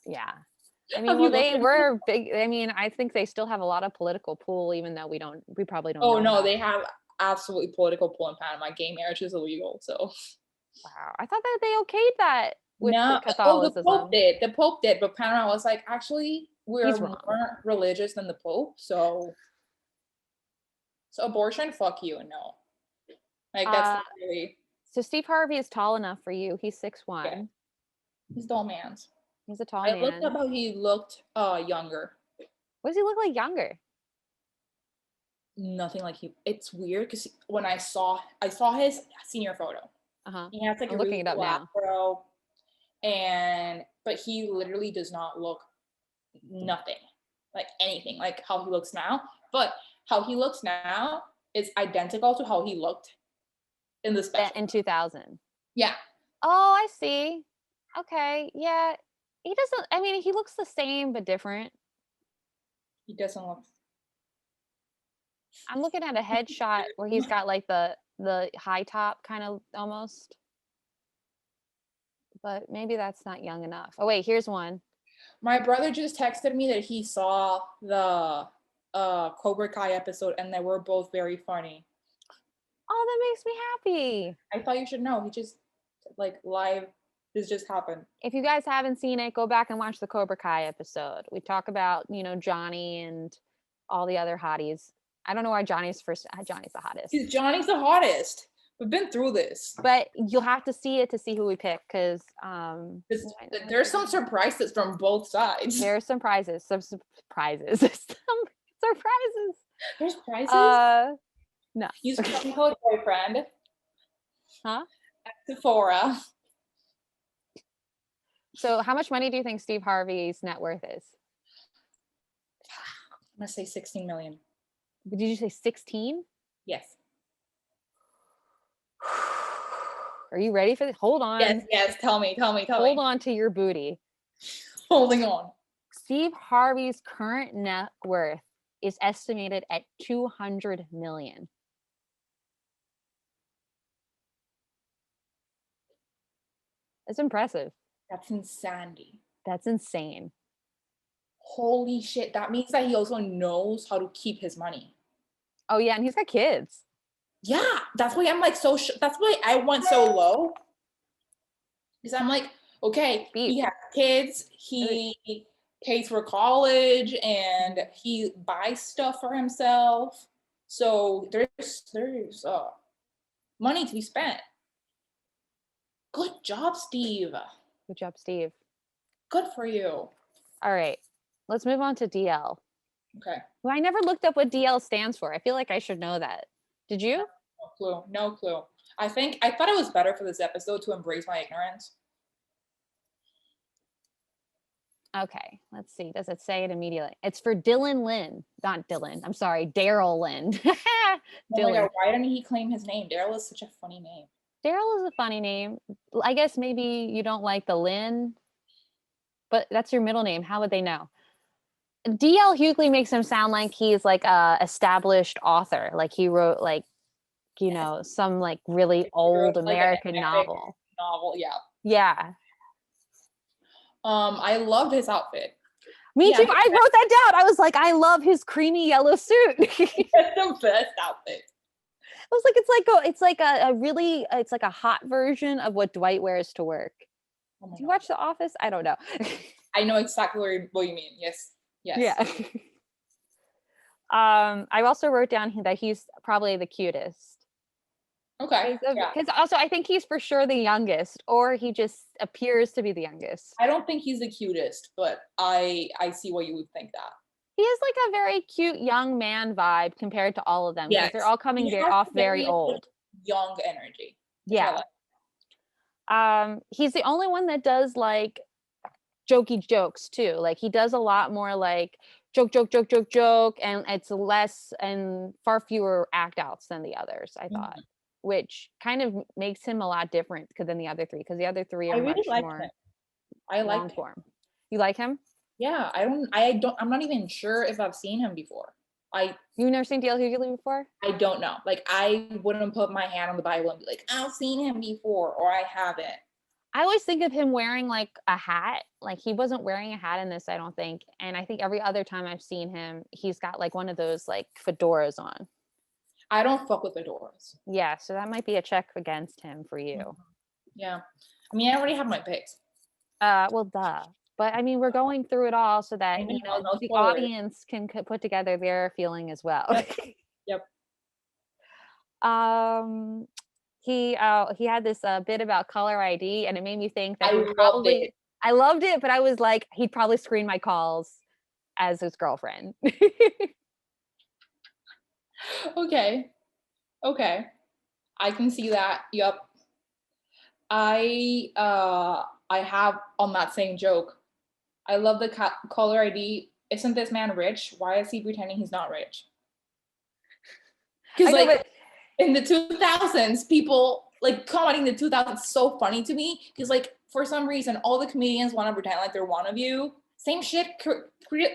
yeah. I mean, Have well, you looked they at were big. I mean, I think they still have a lot of political pull, even though we probably don't Oh know no, about. they have absolutely political pull in Panama. Gay marriage is illegal. So Wow, I thought that they okayed that with no, oh, the Pope Catholicism. did. The Pope did, but Panama was like, actually, we're He's wrong. more religious than the Pope. So abortion, fuck you, and no. Like that's Uh, not really, so Steve Harvey is tall enough for you. He's yeah, 6'1". he's dull man's. He's a tall I looked man. up how he looked younger. What does he look like younger? Nothing like he. It's weird because when I saw his senior photo. Uh-huh. He has like I'm a looking really it up cool now. afro, but he literally does not look nothing like anything like how he looks now. But how he looks now is identical to how he looked in the special. In 2000. Yeah, Oh, I see. Okay, yeah. He doesn't. I mean, he looks the same but different. he doesn't look. I'm looking at a headshot where he's got like the high top kind of almost, but maybe that's not young enough. Oh wait, here's one. My brother just texted me that he saw the Cobra Kai episode and they were both very funny. Oh, that makes me happy. I thought you should know. He just like live. This just happened. If you guys haven't seen it, go back and watch the Cobra Kai episode. We talk about, Johnny and all the other hotties. I don't know why Johnny's the hottest. Johnny's the hottest. We've been through this. But you'll have to see it to see who we pick because There's some surprises from both sides. there are some prizes. Some surprises. Some surprises. There's prizes? No. Use coupon code boyfriend. Huh? At Sephora. So how much money do you think Steve Harvey's net worth is? I'm gonna say 16 million. Did you say 16? Yes. Are you ready for this? Hold on. Yes. Tell me. Hold on to your booty. Holding on. Steve Harvey's current net worth is estimated at 200 million. That's impressive. That's insanity. That's insane. Holy shit. That means that he also knows how to keep his money. Oh yeah, and he's got kids. Yeah, that's why I'm like that's why I went so low. Because I'm like, okay, he has kids, he pays for college, and he buys stuff for himself. So there's money to be spent. Good job, Steve. Good job, Steve. Good for you. All right, let's move on to DL. Okay. Well, I never looked up what DL stands for. I feel like I should know that. Did you? No clue. I thought it was better for this episode to embrace my ignorance. Okay, let's see. Does it say it immediately? It's for Dylan Lynn, not Dylan. I'm sorry, Daryl Lynn. Oh my God, why didn't he claim his name? Daryl is such a funny name. Daryl is a funny name. I guess maybe you don't like the Lynn, but that's your middle name. How would they know? D.L. Hughley makes him sound like he's like a established author. Like he wrote like, some like really old American novel. Yeah. Yeah. I loved his outfit. Me too. I wrote that down. I was like, I love his creamy yellow suit. That's the best outfit. I was like, it's like a hot version of what Dwight wears to work. Oh Do you watch The Office? I don't know. I know exactly what you mean. Yes. Yeah. I also wrote down that he's probably the cutest. Okay. Because also I think he's for sure the youngest, or he just appears to be the youngest. I don't think he's the cutest, but I see why you would think that. He has like a very cute young man vibe compared to all of them. Yes. They're all coming off very old. Young energy. Yeah. He's the only one that does like jokey jokes too. Like he does a lot more like joke, and it's less and far fewer act outs than the others, I thought. Which kind of makes him a lot different than the other three, because the other three are much more long form. You like him? Yeah, I'm not even sure if I've seen him before. You've never seen D.L. Hughley before? I don't know. Like I wouldn't put my hand on the Bible and be like, I've seen him before, or I haven't. I always think of him wearing like a hat. Like he wasn't wearing a hat in this, I don't think. And I think every other time I've seen him, he's got like one of those like fedoras on. I don't fuck with fedoras. Yeah, so that might be a check against him for you. Yeah. I mean, I already have my picks. Well, duh. But I mean, we're going through it all so I that know, no the spoilers. audience can put together their feeling as well. Yep. Yep. He had this bit about caller ID, and it made me think that I he loved it. probably. I loved it, but I was like, he'd probably screen my calls as his girlfriend. Okay. Okay. I can see that. Yep. I have on that same joke. I love the caller ID. Isn't this man rich? Why is he pretending he's not rich? Because like in the 2000s, people like commenting the 2000s so funny to me because like for some reason all the comedians want to pretend like they're one of you. Same shit.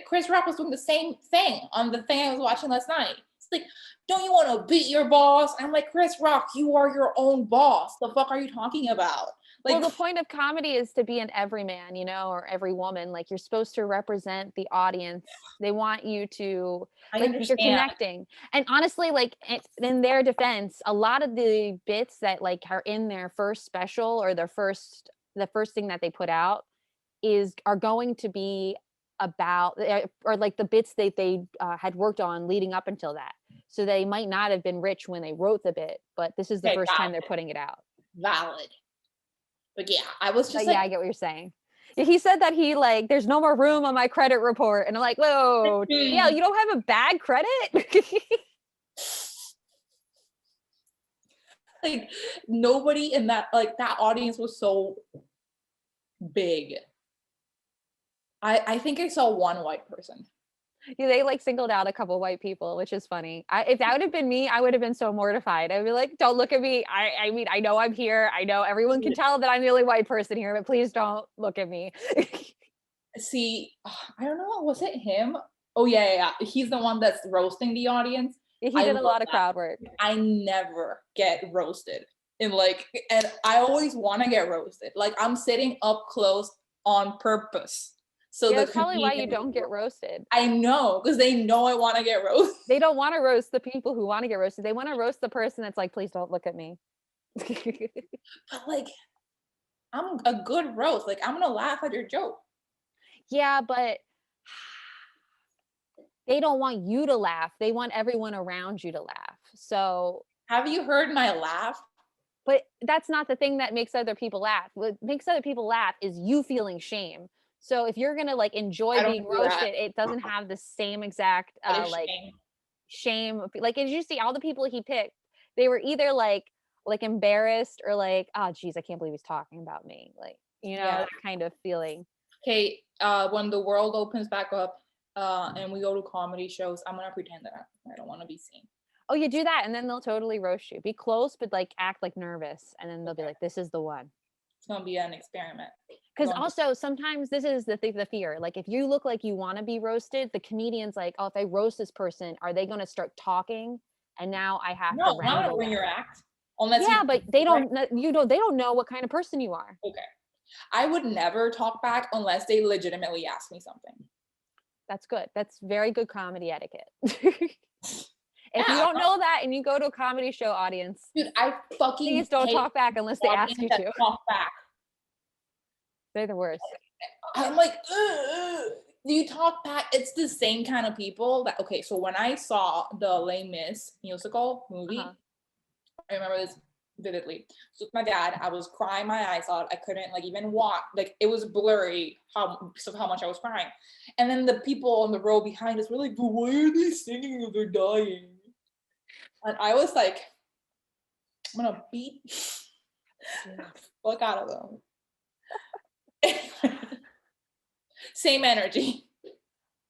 Chris Rock was doing the same thing on the thing I was watching last night. It's like, don't you want to beat your boss? I'm like, Chris Rock, you are your own boss. The fuck are you talking about? Like, well, the point of comedy is to be an everyman, or every woman. Like you're supposed to represent the audience. They want you to like you're connecting. And honestly, like in their defense, a lot of the bits that like are in their first special or the first thing that they put out are going to be about or like the bits that they had worked on leading up until that. So they might not have been rich when they wrote the bit, but this is the first time they're putting it out. Valid. But yeah, I was just yeah, I get what you're saying. He said that he like, there's no more room on my credit report. And I'm like, whoa, yeah, you don't have a bad credit? Like nobody in that, like that audience was so big. I think I saw one white person. Yeah, they like singled out a couple white people, which is funny. If that would have been me, I would have been so mortified. I'd be like, don't look at me. I mean, I know I'm here. I know everyone can tell that I'm the only white person here, but please don't look at me. See, I don't know. Was it him? Oh yeah. He's the one that's roasting the audience. He did a lot of crowd work. I never get roasted. And I always want to get roasted. Like I'm sitting up close on purpose. So yeah, that's probably why you don't get roasted. I know, because they know I want to get roasted. They don't want to roast the people who want to get roasted. They want to roast the person that's like, please don't look at me. But like, I'm a good roast. Like I'm gonna laugh at your joke. Yeah, but they don't want you to laugh. They want everyone around you to laugh. So have you heard my laugh? But that's not the thing that makes other people laugh. What makes other people laugh is you feeling shame. So if you're gonna like enjoy being roasted, it doesn't have the same exact like shame. Like, did you see all the people he picked? They were either like embarrassed or like, oh geez, I can't believe he's talking about me. Like, that kind of feeling. Okay, when the world opens back up and we go to comedy shows, I'm gonna pretend that I don't want to be seen. Oh, you do that, and then they'll totally roast you. Be close, but like act like nervous, and then they'll be like, "This is the one." It's gonna be an experiment. Because also sometimes this is the fear. Like if you look like you want to be roasted, the comedian's like, "Oh, if I roast this person, are they going to start talking?" And now I have to wrangle. Not when you act. Unless but they don't. They don't know what kind of person you are. Okay, I would never talk back unless they legitimately ask me something. That's good. That's very good comedy etiquette. If you don't know that and you go to a comedy show audience, dude, I fucking please don't talk back unless they ask you to. Talk back. They're the worst. I'm like, do you talk back? It's the same kind of people that. Okay, so when I saw the Les Mis musical movie, I remember this vividly. So with my dad, I was crying my eyes out. I couldn't like even walk. Like it was blurry how much I was crying. And then the people on the row behind us were like, "But why are they singing if they're dying?" And I was like, I'm gonna beat the fuck out of them. Same energy.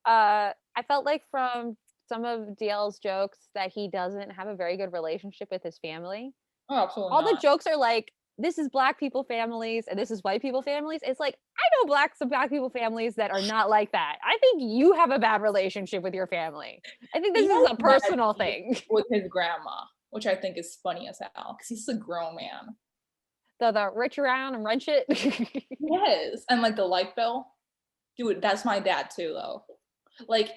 I felt like from some of DL's jokes that he doesn't have a very good relationship with his family. Oh, absolutely All not. the jokes are like, this is Black people families and this is white people families. It's like, I know some Black people families that are not like that. I think you have a bad relationship with your family. I think this is a personal thing. With his grandma, which I think is funny as hell because he's a grown man. the reach around and wrench it. Yes, and like the light bill, dude. That's my dad too, though. Like,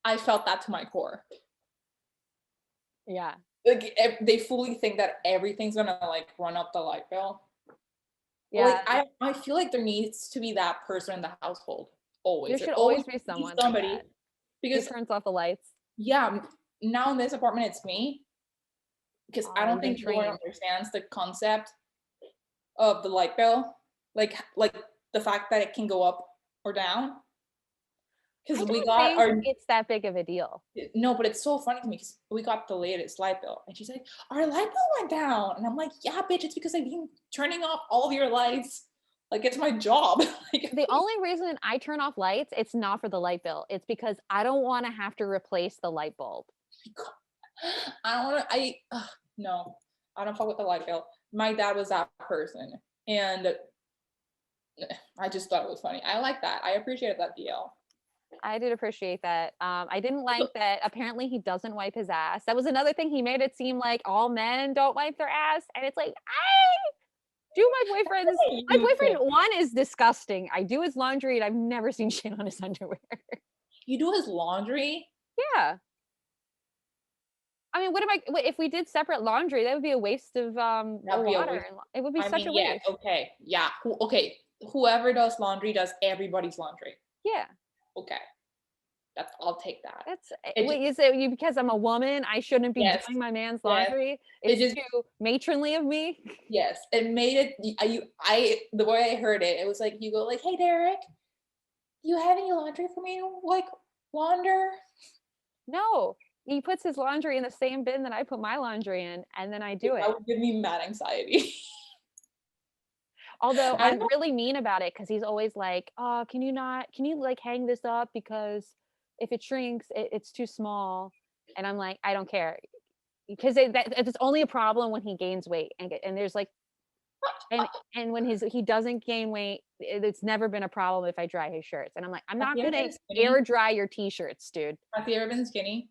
I felt that to my core. Yeah. Like they fully think that everything's gonna like run up the light bill. Yeah. Like I feel like there needs to be that person in the household There always. There should always always be needs to be someone like somebody that who because turns off the lights. yeah, now in this apartment it's me because I Oh, don't you've been think Lauren trained. understands the concept of the light bill, like the fact that it can go up or down. I Because we don't got think our it's that big of a deal. no, but it's so funny to me because we got the latest light bill, and she's like, "Our light bill went down," and I'm like, "Yeah, bitch, it's because I've been turning off all of your lights. Like it's my job." Like, The only reason I turn off lights, it's not for the light bill. It's because I don't want to have to replace the light bulb. I don't want to. No, I don't fuck with the light bill. My dad was that person, and I just thought it was funny. I like that. I appreciated that DL. I did appreciate that. I didn't like that apparently he doesn't wipe his ass. That was another thing. He made it seem like all men don't wipe their ass. And it's like, I do my boyfriend's. My You boyfriend, think one, is disgusting. I do his laundry and I've never seen shit on his underwear. you do his laundry? Yeah. I mean, if we did separate laundry, that would be a waste of That'd be a water. waste. And it would be I such mean, a yeah, waste. okay, yeah, okay. Whoever does laundry does everybody's laundry. Yeah. Okay, I'll take that. That's It just, wait, is it you because I'm a woman, I shouldn't be yes, doing my man's yes. laundry? It It's just too matronly of me. yes, it made it. I the way I heard it, it was like you go like, "Hey, Derek, do you have any laundry for me to like launder?" No, he puts his laundry in the same bin that I put my laundry in, and then I do That it. would give me mad anxiety. Although I I'm don't. really mean about it because he's always like, "Oh, can you like hang this up because if it shrinks, it's too small." And I'm like, I don't care because it's only a problem when he gains weight and there's like and when he doesn't gain weight, it's never been a problem if I dry his shirts. And I'm like, I'm Have not you ever gonna been air skinny? dry your t-shirts, dude. Have you ever been skinny?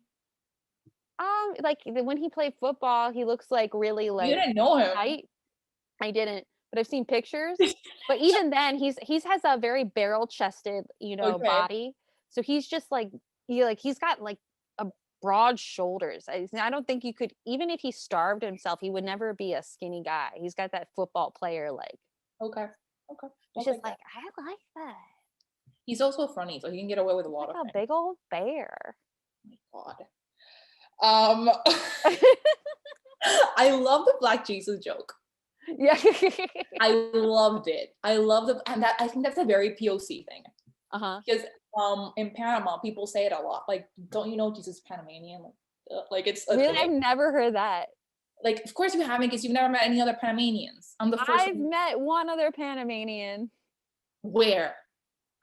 Like when he played football, he looks like really You like didn't know him. tight. I didn't, but I've seen pictures. But even then, he's has a very barrel chested, Okay. body. So he's just like he's got like a broad shoulders. I don't think you could even if he starved himself, he would never be a skinny guy. He's got that football player leg. Okay. Okay. It's I'll just take like that. I like that. He's also funny, so he can get away with a lot Like of a things. big old bear. Oh my God. I love the Black Jesus joke. Yeah. I loved it. I loved it, and that I think that's a very POC thing Uh-huh. because in Panama people say it a lot. Like, don't you know Jesus is Panamanian? Like it's a Really, thing. I've never heard that. Like, of course you haven't because you've never met any other Panamanians. I'm the first I've one. met one other Panamanian Where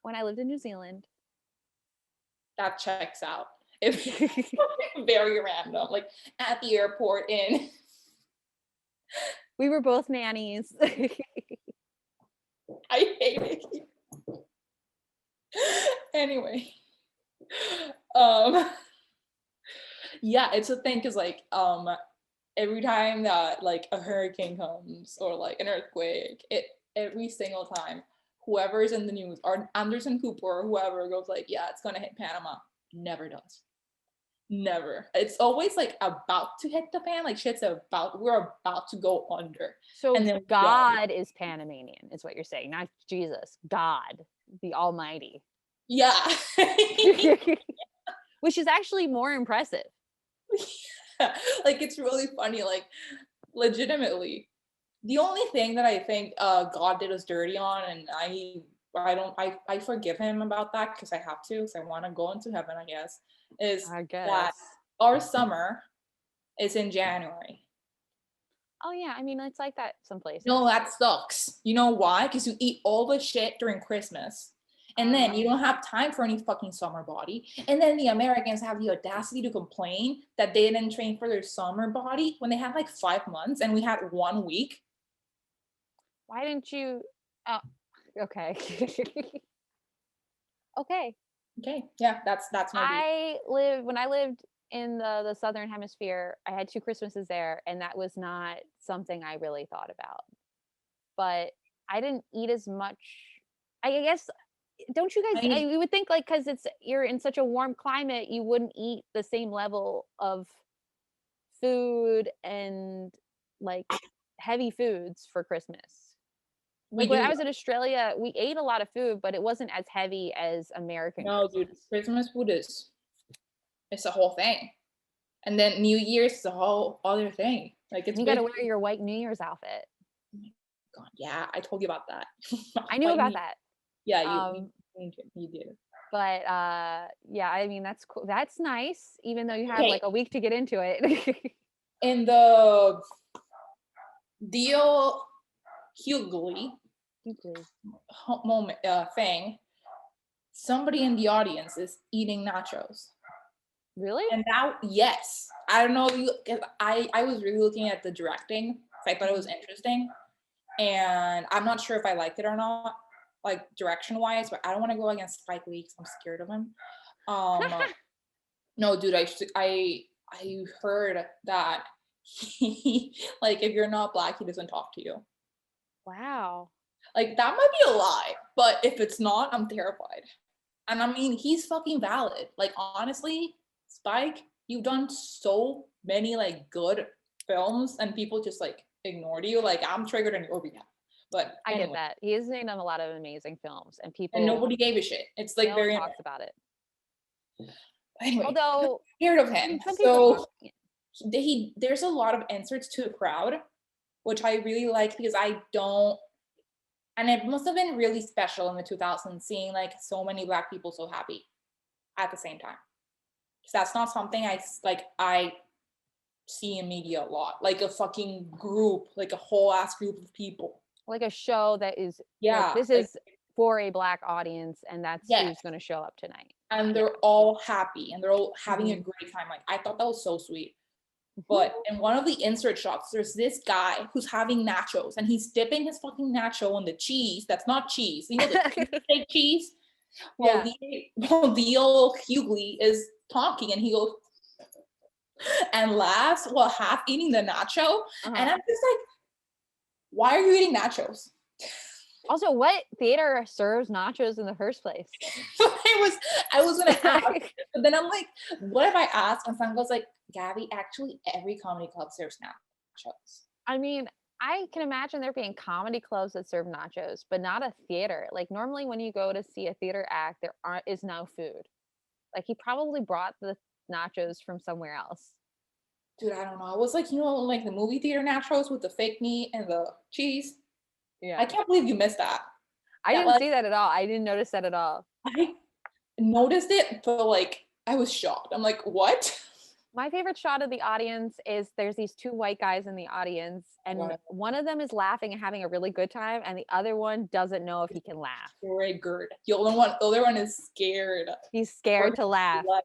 when I lived in New Zealand. that checks out. If very random, like at the airport in. We were both nannies. I hate it. Anyway, um, yeah, it's a thing because like every time that like a hurricane comes or like an earthquake, every single time whoever's in the news or Anderson Cooper or whoever goes like, yeah, it's gonna hit Panama. Never does. Never. It's always like about to hit the fan, like we're about to go under. So And then we don't. God is Panamanian, is what you're saying, not Jesus. God, the Almighty. Yeah. Which is actually more impressive. Like it's really funny, like legitimately. The only thing that I think God did us dirty on, and I forgive him about that because I have to, because I want to go into heaven, I guess, is I that guess. our summer is in January. Oh yeah, I mean it's like that some places. No, that sucks. You know why? Because you eat all the shit during Christmas. And then you don't have time for any fucking summer body. And then the Americans have the audacity to complain that they didn't train for their summer body when they had like 5 months and we had 1 week. Why didn't you oh okay. Okay. Okay, yeah, that's my beat. When I lived in the southern hemisphere, I had 2 Christmases there, and that was not something I really thought about. but I didn't eat as much. I guess, don't you guys? I You would think like because you're in such a warm climate, you wouldn't eat the same level of food and like heavy foods for Christmas. we Like when do. I was in Australia, we ate a lot of food, but it wasn't as heavy as American No, dude, Christmas. Christmas food is it's a whole thing. And then New Year's is a whole other thing. Like it's You got to big. wear your white New Year's outfit. God, yeah, I told you about that. I knew Like about me, that. yeah, Um, you did. but yeah, I mean that's cool. That's nice, even though you had Okay, like a week to get into it. in the deal Hughley Okay. moment thing, somebody in the audience is eating nachos. Really? And that, yes, I don't know if you, 'cause I was really looking at the directing. So I thought it was interesting, and I'm not sure if I liked it or not, like direction wise. But I don't want to go against Spike Lee 'cause I'm scared of him. No, dude, I heard that he like if you're not black, he doesn't talk to you. Wow. Like that might be a lie, but if it's not, I'm terrified. And I mean, he's fucking valid. Like honestly, Spike, you've done so many like good films, and people just like ignored you. Like I'm triggered on your behalf. But I get anyway, that. He has made a lot of amazing films, and and people, nobody gave a shit. It's like no one very talks annoying. about it. Anyway, I'm Although, scared of I him. mean, some people talk. So there's a lot of inserts to the crowd, which I really like because I don't. And it must have been really special in the 2000s seeing like so many black people so happy at the same time. Because that's not something I see in media a lot. Like a fucking group, like a whole ass group of people. Like a show that is like Yeah, this like is for a black audience, and that's yes. who's going to show up tonight. And Yeah. they're all happy and they're all having a Mhm. great time. Like I thought that was so sweet. But Mhm. in one of the insert shots, there's this guy who's having nachos and he's dipping his fucking nacho in the cheese. That's not cheese. You know the fake cheese? Well, Yeah. the old Hughley is talking and he goes and laughs while half eating the nacho. And Uh-huh. I'm just like, why are you eating nachos? Also, what theater serves nachos in the first place? I was gonna ask, but then I'm like, what if I ask? And someone goes like, Gabby, actually every comedy club serves nachos. I mean, I can imagine there being comedy clubs that serve nachos, but not a theater. Like normally when you go to see a theater act, is no food. Like he probably brought the nachos from somewhere else. Dude, I don't know. I was like, like the movie theater nachos with the fake meat and the cheese. I Yeah. can't believe you missed that. I That didn't like see that at all. I didn't notice that at all. I noticed it, but like I was shocked. I'm like, what? My favorite shot of the audience is there's these two white guys in the audience, and Wow. one of them is laughing and having a really good time, and the other one doesn't know if he can laugh. Triggered. The other one is scared. He's For scared his to laugh. life.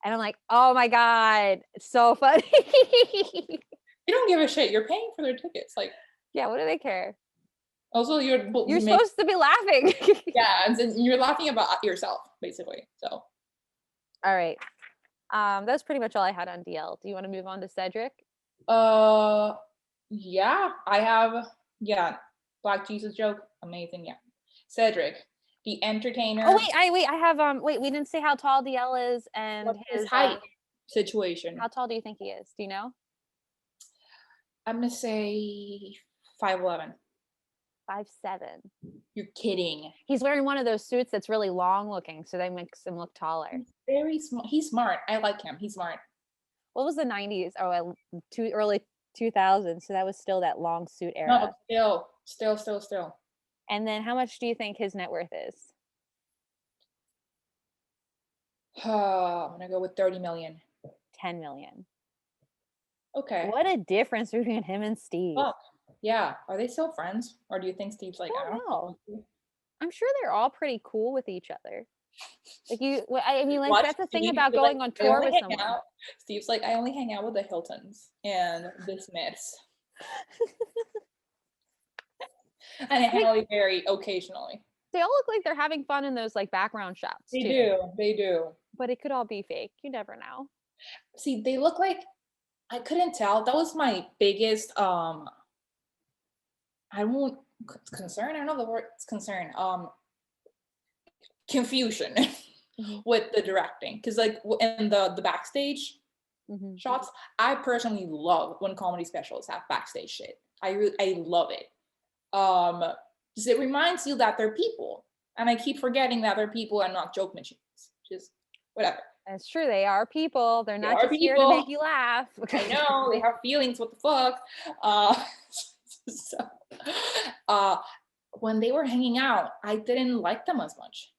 And I'm like, oh my God, it's so funny. They don't give a shit. You're paying for their tickets. Like Yeah, what do they care? also You're you make supposed to be laughing. yeah, and then you're laughing about yourself, basically. So All right. That's pretty much all I had on DL. Do you want to move on to Cedric? uh yeah, I have Black Jesus joke. Amazing, yeah. Cedric, the entertainer. Oh wait, I have wait, we didn't say how tall DL is and What's his his height situation? how tall do you think he is? Do you know? I'm gonna say 5'11". 5'7". You're kidding. He's wearing one of those suits that's really long looking, so that makes him look taller. He's very smart. He's smart. I like him. He's smart. What was the 90s? Oh, early 2000s. So that was still that long suit era. No, still. And then how much do you think his net worth is? I'm gonna go with 30 million. 10 million. Okay. What a difference between him and Steve. Fuck. Yeah. Are they still friends? Or do you think Steve's like, I don't know. talk to you? I'm sure they're all pretty cool with each other. Like I mean, like Watch that's the thing Steve about be like, going on "I tour only with hang someone. out." Steve's like, I only hang out with the Hiltons and the Smiths. And I Halle Berry occasionally. They all look like they're having fun in those like background shots They too. They do. But it could all be fake. You never know. See, they look like I couldn't tell. That was my biggest I won't concern. I don't know the word. It's concern. Confusion Mhm. with the directing, because like in the backstage Mhm. shots, I personally love when comedy specials have backstage shit. I love it. Because it reminds you that they're people, and I keep forgetting that they're people and not joke machines. Just whatever. That's true. They are people. They're They not are just here to people. make you laugh. I know they have feelings. What the fuck? Uh, so, uh, when they were hanging out, I didn't like them as much.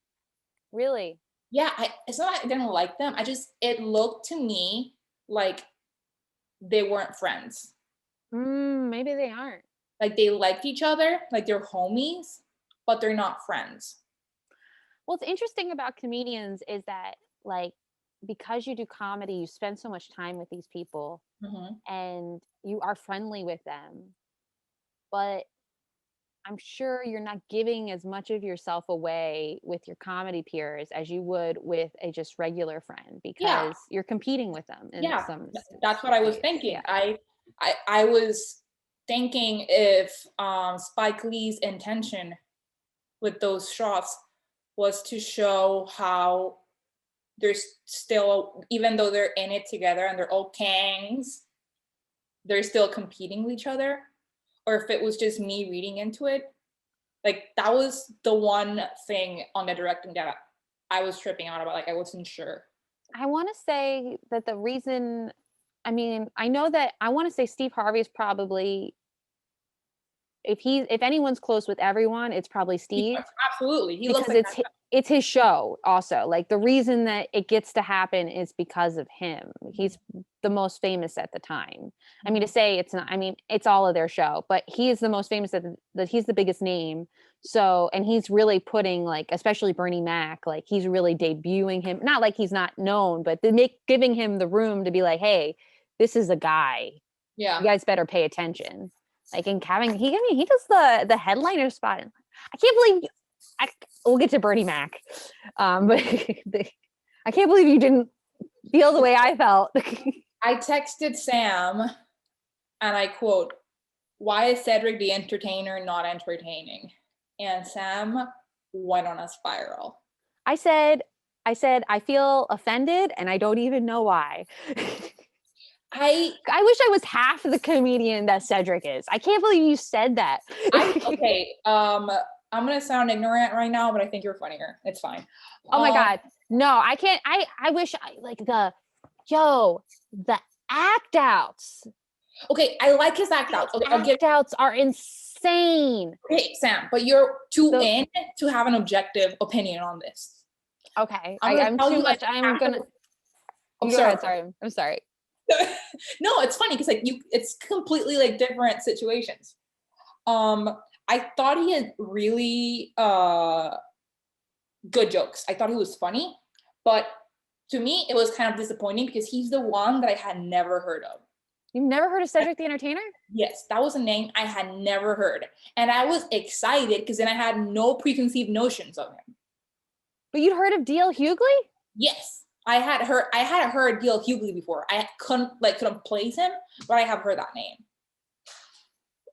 Really? Yeah, it's not like I didn't like them. It looked to me like they weren't friends. Maybe they aren't. Like they liked each other, like they're homies, but they're not friends. What's interesting about comedians is that, like, because you do comedy, you spend so much time with these people and you are friendly with them. But I'm sure you're not giving as much of yourself away with your comedy peers as you would with a just regular friend, Yeah, because you're competing with them in yeah, some instance. that's what I was thinking. I was thinking if Spike Lee's intention with those shots was to show how there's still, even though they're in it together and they're all Kangs, they're still competing with each other, or if it was just me reading into it. Like that was the one thing on the directing that I was tripping out about. Like I wasn't sure. I want to say that the reason, I mean, I know that I want to say Steve Harvey is probably, if anyone's close with everyone, it's probably Steve, Absolutely, he looks because like it's his show also. Like the reason that it gets to happen is because of him. He's the most famous at the time. I mean, to say it's not, I mean, it's all of their show, but he is the most famous that he's the biggest name. So, and he's really putting, like, especially Bernie Mac, like he's really debuting him. Not like he's not known, but giving him the room to be like, hey, this is a guy. Yeah. You guys better pay attention. Like, and Kevin, I mean, he does the headliner spot. I can't believe we'll get to Bernie Mac, but I can't believe you didn't feel the way I felt. I texted Sam and I quote, "Why is Cedric the entertainer not entertaining?" And Sam went on a spiral. I said I feel offended and I don't even know why. I wish I was half the comedian that Cedric is. I can't believe you said that. Okay. I'm gonna sound ignorant right now, but I think you're funnier. It's fine. Oh my God. No, I can't. I wish the act outs. Okay, I like his act outs. Okay, act outs are insane. Okay, Sam, but you're too in to have an objective opinion on this. Okay, I'm too much. I'm gonna. I'm sorry. I'm sorry. No, it's funny because like it's completely like different situations. I thought he had really good jokes. I thought he was funny, but to me it was kind of disappointing because he's the one that I had never heard of. You've never heard of Cedric the Entertainer? Yes, that was a name I had never heard, and I was excited because then I had no preconceived notions of him. But you'd heard of D.L. Hughley? Yes, I had heard D.L. Hughley before. I couldn't place him, but I have heard that name.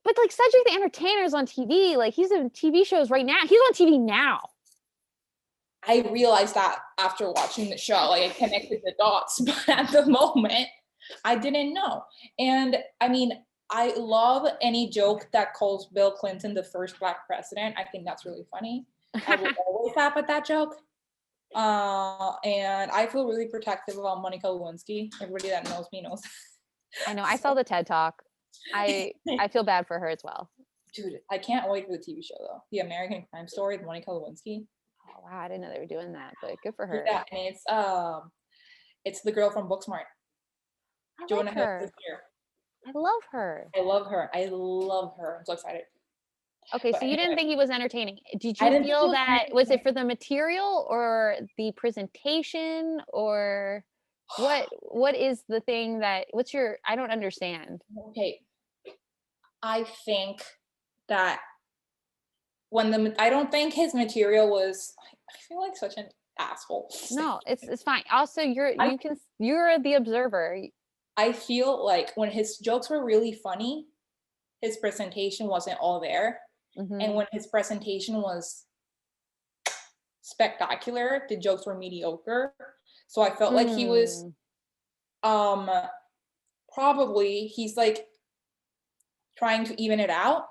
But like Cedric the Entertainer is on TV. Like he's in TV shows right now. He's on TV now. I realized that after watching the show. Like I connected the dots, but at the moment, I didn't know. And I mean, I love any joke that calls Bill Clinton the first Black president. I think that's really funny. I will always laugh at that joke. And I feel really protective about Monica Lewinsky. Everybody that knows me knows. I know. I saw the TED Talk. I feel bad for her as well. Dude, I can't wait for the TV show though. The American Crime Story with Monica Lewinsky. Oh wow, I didn't know they were doing that, but good for her. Yeah, and it's the girl from Booksmart. I love her. I love her. I love her. I love her. I'm so excited. Okay, so you didn't think he was entertaining. Did you feel that, was it for the material or the presentation, or what is the thing that, I don't understand. Okay. I think that I don't think his material was, I feel like such an asshole. No, it's fine. Also, you're the observer. I feel like when his jokes were really funny, his presentation wasn't all there. And when his presentation was spectacular, the jokes were mediocre. So I felt like he was probably he's like trying to even it out.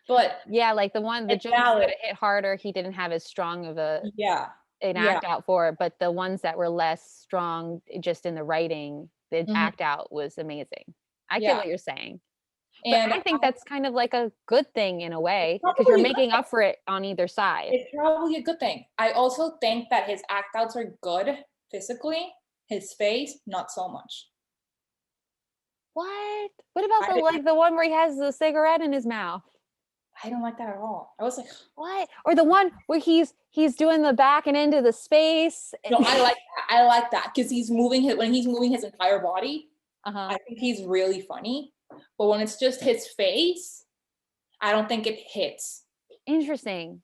But yeah, like the jokes that hit harder, he didn't have as strong of an act out for, but the ones that were less strong just in the writing, the act out was amazing. I get what you're saying. And but I think that's kind of like a good thing in a way, because you're making up for it on either side. It's probably a good thing. I also think that his act outs are good physically. His face, not so much. What about the one where he has the cigarette in his mouth? I don't like that at all. I was like, what? Or the one where he's doing the back and into the space. No, I like that. I like that because when he's moving his entire body. I think he's really funny. But when it's just his face, I don't think it hits. Interesting.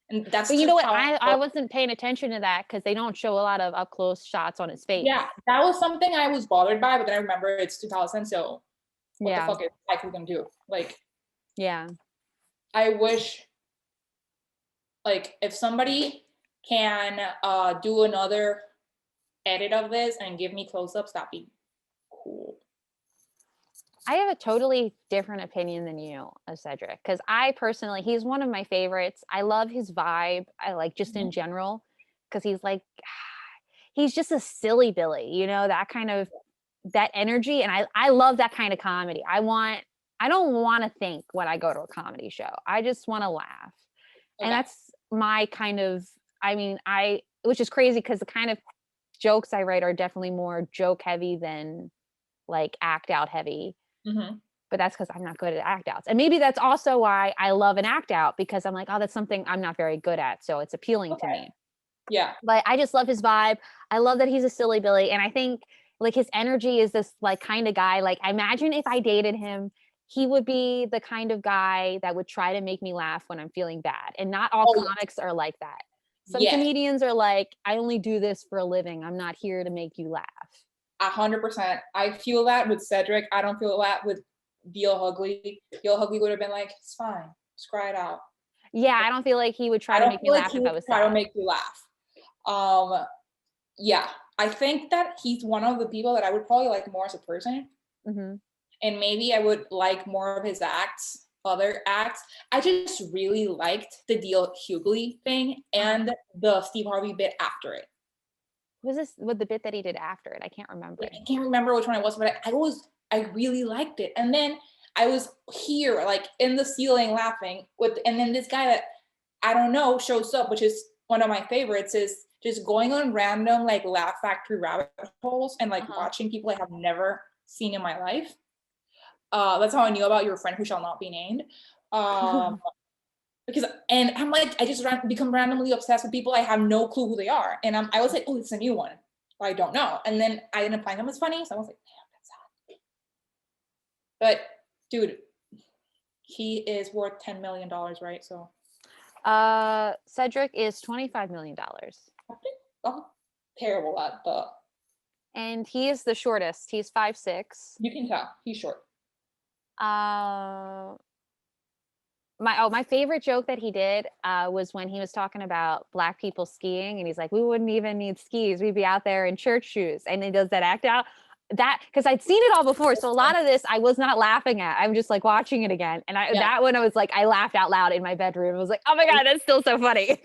And that's but you know what? I wasn't paying attention to that because they don't show a lot of up close shots on his face. Yeah, that was something I was bothered by, but then I remember it's 2000, so what the fuck is Michael gonna do? Like, yeah. I wish, like, if somebody can do another edit of this and give me close-ups, that'd be cool. I have a totally different opinion than you of Cedric, because I personally, he's one of my favorites. I love his vibe. I like just in general, because he's like, he's just a silly Billy, you know, that kind of, that energy. And I love that kind of comedy. I don't want to think when I go to a comedy show. I just want to laugh. Okay. And that's my kind of, which is crazy because the kind of jokes I write are definitely more joke heavy than like act out heavy. But that's because I'm not good at act outs. And maybe that's also why I love an act out, because I'm like, oh, that's something I'm not very good at. So it's appealing to me. Yeah. But I just love his vibe. I love that he's a silly Billy. And I think like his energy is this like kind of guy. Like I imagine if I dated him, he would be the kind of guy that would try to make me laugh when I'm feeling bad. And not all comics are like that. Some comedians are like, I only do this for a living. I'm not here to make you laugh. 100%. I feel that with Cedric. I don't feel that with Beal Hugley. Beal Hugley would have been like, it's fine, just cry it out. Yeah, I don't feel like he would try to make me laugh if I was sad. Try to make you laugh. Yeah, I think that he's one of the people that I would probably like more as a person. And maybe I would like more of his other acts. I just really liked the Beal Hugley thing and the Steve Harvey bit after it. Was this with the bit that he did after it? I can't remember. I can't remember which one it was, but I really liked it. And then I was here, like in the ceiling laughing and then this guy that I don't know shows up, which is one of my favorites, is just going on random like Laugh Factory rabbit holes and like watching people I have never seen in my life. That's how I knew about Your Friend Who Shall Not Be Named. And I'm like, I just become randomly obsessed with people I have no clue who they are. And I was like, oh, it's a new one. I don't know. And then I ended up finding them as funny. So I was like, damn, that's sad. But dude, he is worth $10 million, right? So Cedric is $25 million. I'm terrible at the. And he is the shortest. He's 5'6". You can tell he's short. My favorite joke that he did was when he was talking about Black people skiing, and he's like, we wouldn't even need skis, we'd be out there in church shoes. And he does that act out, that because I'd seen it all before, so a lot of this I was not laughing at. I'm just like watching it again, and that one I was like, I laughed out loud in my bedroom. I was like, oh my god, that's still so funny.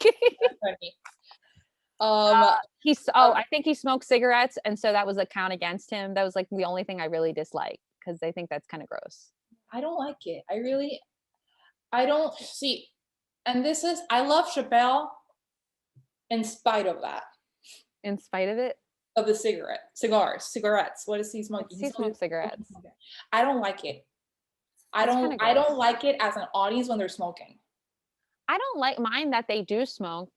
I think he smoked cigarettes, and so that was a count against him. That was like the only thing I really dislike, because I think that's kind of gross. I don't like it. I don't see, and I love Chappelle in spite of that. In spite of it? Of the cigarettes. What is he smoking? He smokes cigarettes. I don't like it. I don't like it as an audience when they're smoking. I don't mind that they do smoke.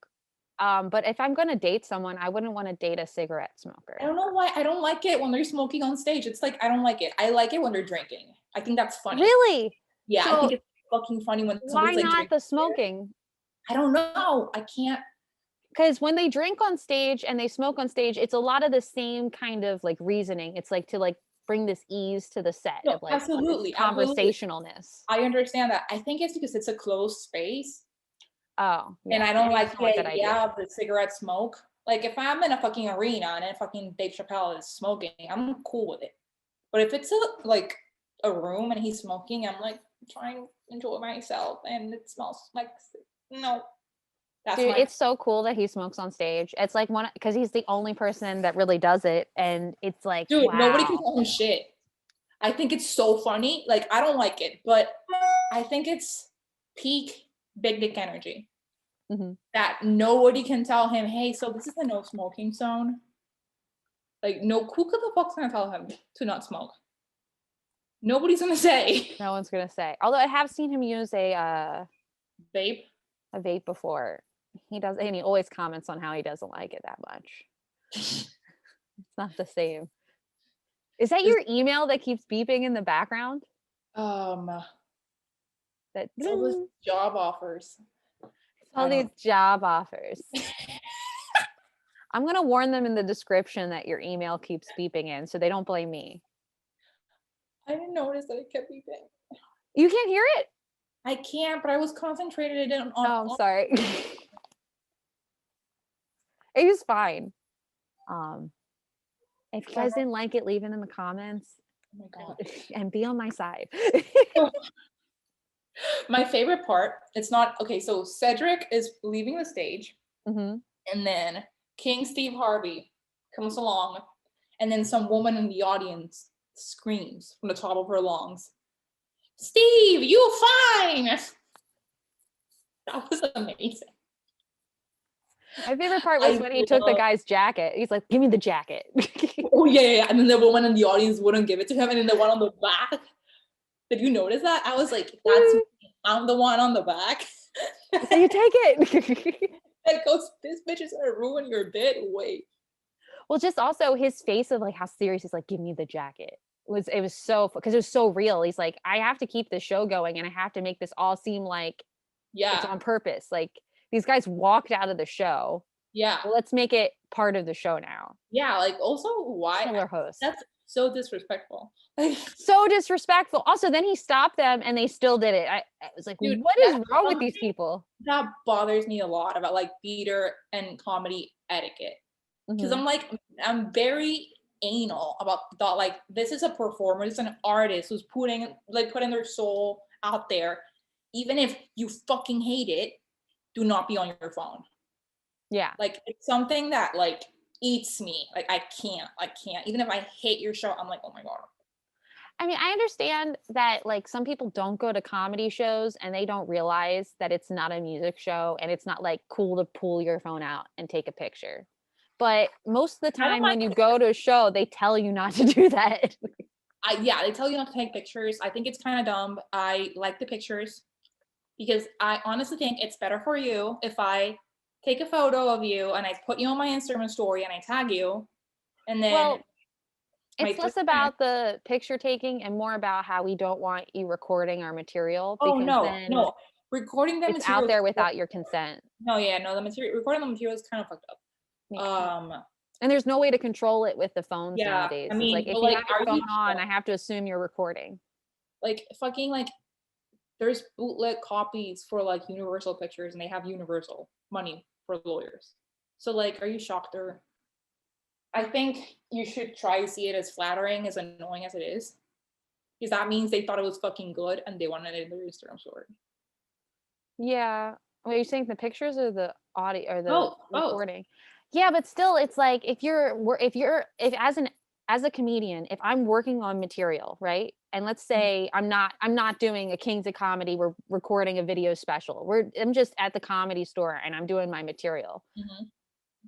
But if I'm going to date someone, I wouldn't want to date a cigarette smoker. I don't know why. I don't like it when they're smoking on stage. It's like, I don't like it. I like it when they're drinking. I think that's funny. Really? Yeah, I think it's fucking funny when why not like the smoking? I don't know. I can't. Because when they drink on stage and they smoke on stage, it's a lot of the same kind of like reasoning. It's like to like bring this ease to the set No, of like absolutely, absolutely. conversationalness. I understand that. I think it's because it's a closed space, Oh, and yeah. I don't Maybe like it's the not a good idea idea. of the cigarette smoke. Like if I'm in a fucking arena and then fucking Dave Chappelle is smoking, I'm cool with it. But if it's a room and he's smoking, I'm like trying to enjoy myself and it smells like no. That's Dude, my it's so cool that he smokes on stage. It's like one because he's the only person that really does it, and it's like, dude, nobody can wow. tell him shit. I think it's so funny. Like I don't like it, but I think it's peak big dick energy. Mhm. That nobody can tell him, hey, so this is a no smoking zone. Like, no, who could the fuck's gonna tell him to not smoke? Nobody's gonna say. No one's gonna say. Although I have seen him use Vape. a vape before. He does, and he always comments on how he doesn't like it that much. It's not the same. Is that Is- your email that keeps beeping in the background? Um, That it's all those job offers. all these job offers. I'm gonna warn them in the description that your email keeps beeping in, so they don't blame me. I didn't notice that it kept beeping. You can't hear it? I can't, but I was concentrated on. Oh, I'm sorry. It was fine. Um, if you guys didn't like it, leave it in the comments Oh my god. and be on my side. My favorite part, it's not okay. So Cedric is leaving the stage, Hmm. and then King Steve Harvey comes along, and then some woman in the audience screams from the top of her lungs, Steve, you fine. That was amazing. My favorite part was when he took the guy's jacket. He's like, "Give me the jacket." Oh yeah. And then the woman in the audience wouldn't give it to him, and then the one on the back. Did you notice that? I was like, "That's me. I'm the one on the back." So you take it. That goes, "This bitch is gonna ruin your bit." Wait. Well, just also his face of like how serious he's like, "Give me the jacket." It was so because it was so real. He's like, "I have to keep this show going, and I have to make this all seem like it's Yeah. on purpose." Like these guys walked out of the show. Yeah. Well, let's make it part of the show now. Yeah. Like, also, why? Killer host. That's so disrespectful. Like, So disrespectful. Also, then he stopped them and they still did it. I was like, dude, what is that's wrong with something these people? that bothers me a lot about like theater and comedy etiquette. Because Mhm. I'm very anal about that. Like, this is a performer, it's an artist who's putting their soul out there. Even if you fucking hate it, do not be on your phone. Yeah. Like, it's something that like eats me. Like, I can't. Even if I hate your show, I'm like, oh my god. I mean, I understand that like some people don't go to comedy shows and they don't realize that it's not a music show and it's not like cool to pull your phone out and take a picture. But most of the I don't time like when you go to a show, they tell you not to do that. yeah, they tell you not to take pictures. I think it's kind of dumb. I like the pictures because I honestly think it's better for you if I take a photo of you and I put you on my Instagram story and I tag you, and then Well, my it's less 3 friends. about the picture taking and more about how we don't want you recording our material Oh because no, then no, recording the it's out material. there without your consent. No, yeah, no, the material recording the material is kind of fucked up. Yeah. Um, And there's no way to control it with the phones yeah, nowadays. I It's mean, like if but you like, have your are phone you on, I have to assume you're recording. like fucking like? There's bootleg copies for like Universal Pictures, and they have Universal money for lawyers. So like, are you shocked or? I think you should try to see it as flattering, as annoying as it is, because that means they thought it was fucking good and they wanted it in their Instagram story. Yeah. Wait, are you saying the pictures or the audio or the Both. recording? Yeah, but still it's like if as a comedian, if I'm working on material, right? And let's say I'm not doing a Kings of Comedy, we're recording a video special. I'm just at the Comedy Store and I'm doing my material. Mm-hmm.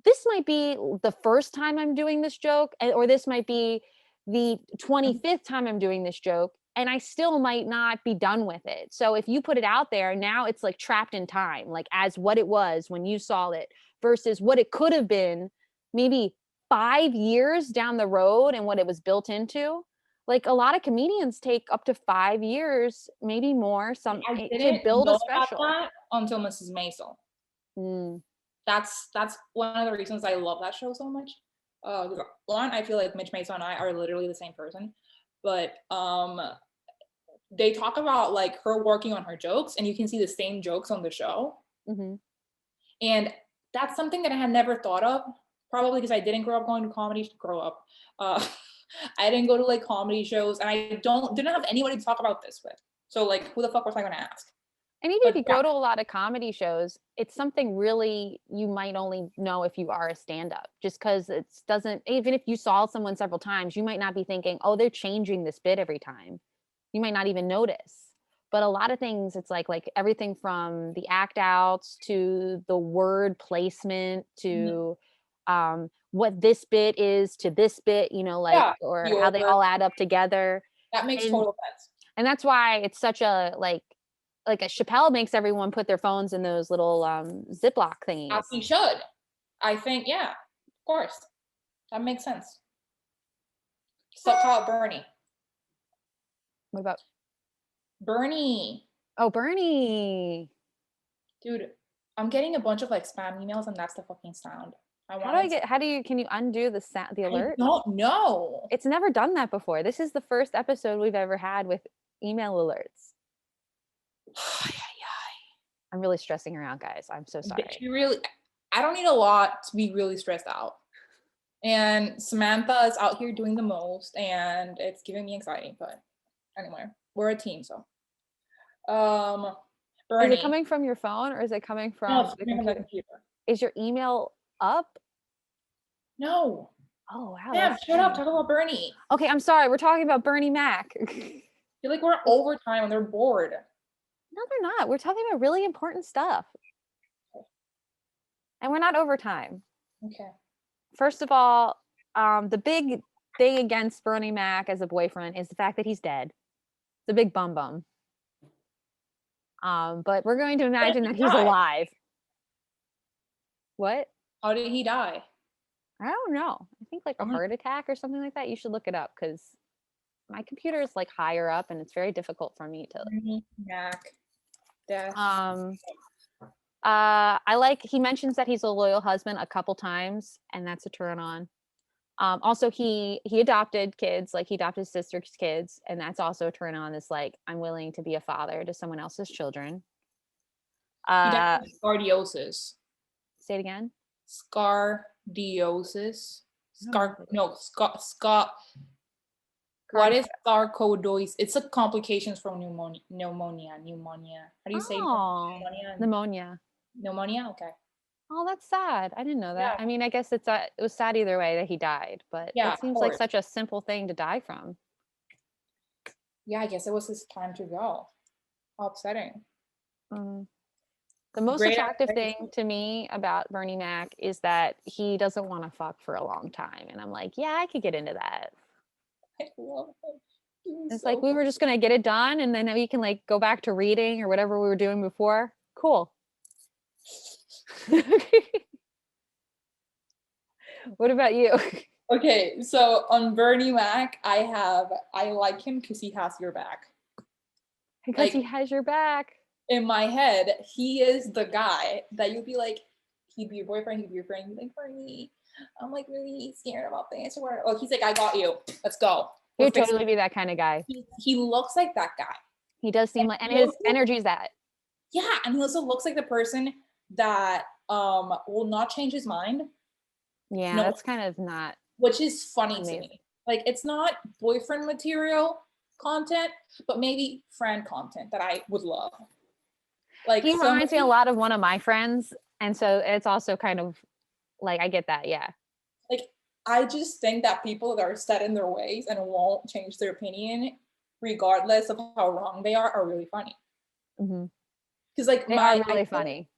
This might be the first time I'm doing this joke, or this might be the 25th time I'm doing this joke, and I still might not be done with it. So if you put it out there, now it's like trapped in time, like as what it was when you saw it versus what it could have been maybe 5 years down the road and what it was built into. Like a lot of comedians take up to 5 years, maybe more, I to didn't build a know about special. that until Mrs. Maisel. Mm. That's one of the reasons I love that show so much. One, I feel like Mitch Mason and I are literally the same person. but they talk about like her working on her jokes, and you can see the same jokes on the show. Mm-hmm. And that's something that I had never thought of, probably because I didn't grow up going to comedy. Grow up, I didn't go to like comedy shows, and I didn't have anybody to talk about this with. So like, who the fuck was I gonna ask? And even if But you yeah, go to a lot of comedy shows, it's something really you might only know if you are a stand-up. Just because it doesn't, even if you saw someone several times, you might not be thinking, oh, they're changing this bit every time. You might not even notice. But a lot of things, it's like everything from the act outs to the word placement to what this bit is to this bit, like, yeah, or the how they order, all add up together. that makes And total sense. and that's why it's such a like a Chappelle makes everyone put their phones in those little Ziploc As thingies. he should. I think, yeah, of course, that makes sense. So call it Bernie. What about Bernie, Bernie? dude, I'm getting a bunch of like spam emails, and that's the fucking sound. Can you undo the I alert? don't know. It's never done that before. This is the first episode we've ever had with email alerts. I'm really stressing her out, guys. I'm so sorry. She really, I don't need a lot to be really stressed out. And Samantha is out here doing the most, and it's giving me anxiety. But anyway, we're a team, so. Is it Bernie. coming from your phone or is it coming No, from it's the coming from the computer? computer. Is your email up? No. Oh wow. Yeah, shut up. Talk about Bernie. Okay, I'm sorry. We're talking about Bernie Mac. Feel like we're overtime and they're bored. No, they're not. We're talking about really important stuff. And we're not overtime. Okay. First of all, the big thing against Bernie Mac as a boyfriend is the fact that he's dead. It's a big bum. But we're going to imagine that he's die? alive. What? How did he die? I don't know. I think like a heart attack or something like that. You should look it up because my computer is like higher up and it's very difficult for me to. Bernie Mac death. He mentions that he's a loyal husband a couple times, and that's a turn on. Also he adopted kids, like he adopted his sister's kids, and that's also a turn on. This like, I'm willing to be a father to someone else's children. He died of scoliosis. Say it again. Scardiosis. What is sarcoidosis? It's a complications from pneumonia. How do you say pneumonia? Pneumonia? Okay. Oh, that's sad. I didn't know that. Yeah. I mean, I guess it was sad either way that he died, but Yeah, that seems like such a simple thing to die from. Yeah, I guess it was his time to go. How upsetting. The most attractive thing to me about Bernie Mac is that he doesn't want to fuck for a long time. And I'm like, yeah, I could get into that. I love him. It's like, we were just going to get it done and then we can like go back to reading or whatever we were doing before. Cool. What about you? Okay, so on Bernie Mac, I like him because he has your back. Because he has your back. In my head, he is the guy that you'd be like, he'd be your boyfriend, he'd be your friend, he'd be like, Bernie, I'm like really scared about things. Well, he's like, I got you. Let's go. He would totally be that kind of guy. He looks like that guy. He does seem like, and his energy is that. Yeah, and he also looks like the person that will not change his mind. Yeah, that's kind of not. Which is funny to me. Like, it's not boyfriend material content, but maybe friend content that I would love. Like, he reminds me a lot of one of my friends, and so it's also kind of like, I get that. Yeah, like, I just think that people that are set in their ways and won't change their opinion regardless of how wrong they are really funny. Because like, they are really funny.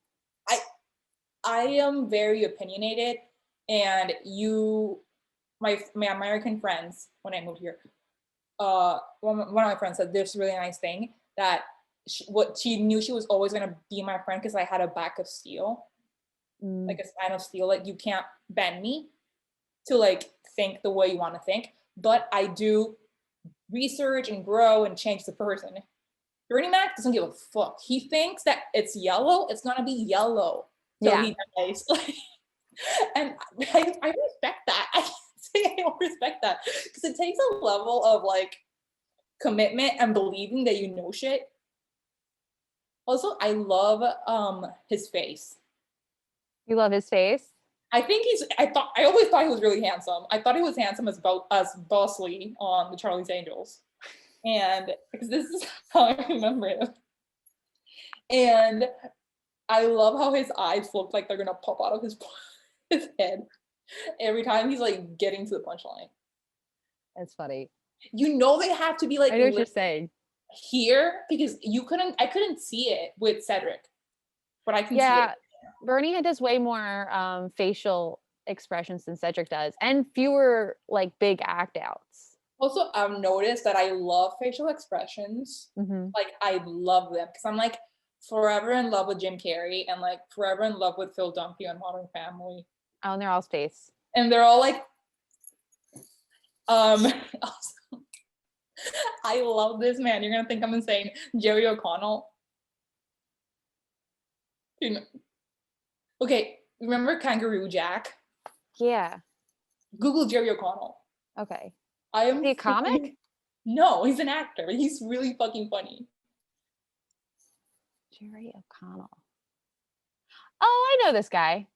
I am very opinionated, and my American friends, when I moved here, one of my friends said this really nice thing, that she knew she was always going to be my friend because I had a back of steel, like a spine of steel. Like, you can't bend me to like think the way you want to think, but I do research and grow and change the person. Bernie Mac doesn't give a fuck. He thinks that it's yellow, it's gonna be yellow till he dies. And I respect that. I can't say I don't respect that because it takes a level of like commitment and believing that you know shit. Also, I love his face. You love his face? I always thought he was really handsome. I thought he was handsome as Bosley on the Charlie's Angels. And because this is how I remember him. And I love how his eyes look like they're gonna pop out of his head every time he's like getting to the punchline. That's funny. You know they have to be like I know what you're saying. here because I couldn't see it with Cedric, but I can see Yeah, it. Bernie does way more facial expressions than Cedric does, and fewer like big act outs. Also, I've noticed that I love facial expressions. Mm-hmm. Like I love them because I'm like forever in love with Jim Carrey and like forever in love with Phil Dunphy on Modern Family. Oh, and they're all face. And they're all like, also, I love this man. You're gonna think I'm insane. Jerry O'Connell. You know, okay, remember Kangaroo Jack? Yeah. Google Jerry O'Connell. Okay. I am Is he a comic? No, he's an actor. He's really fucking funny. Jerry O'Connell. Oh, I know this guy.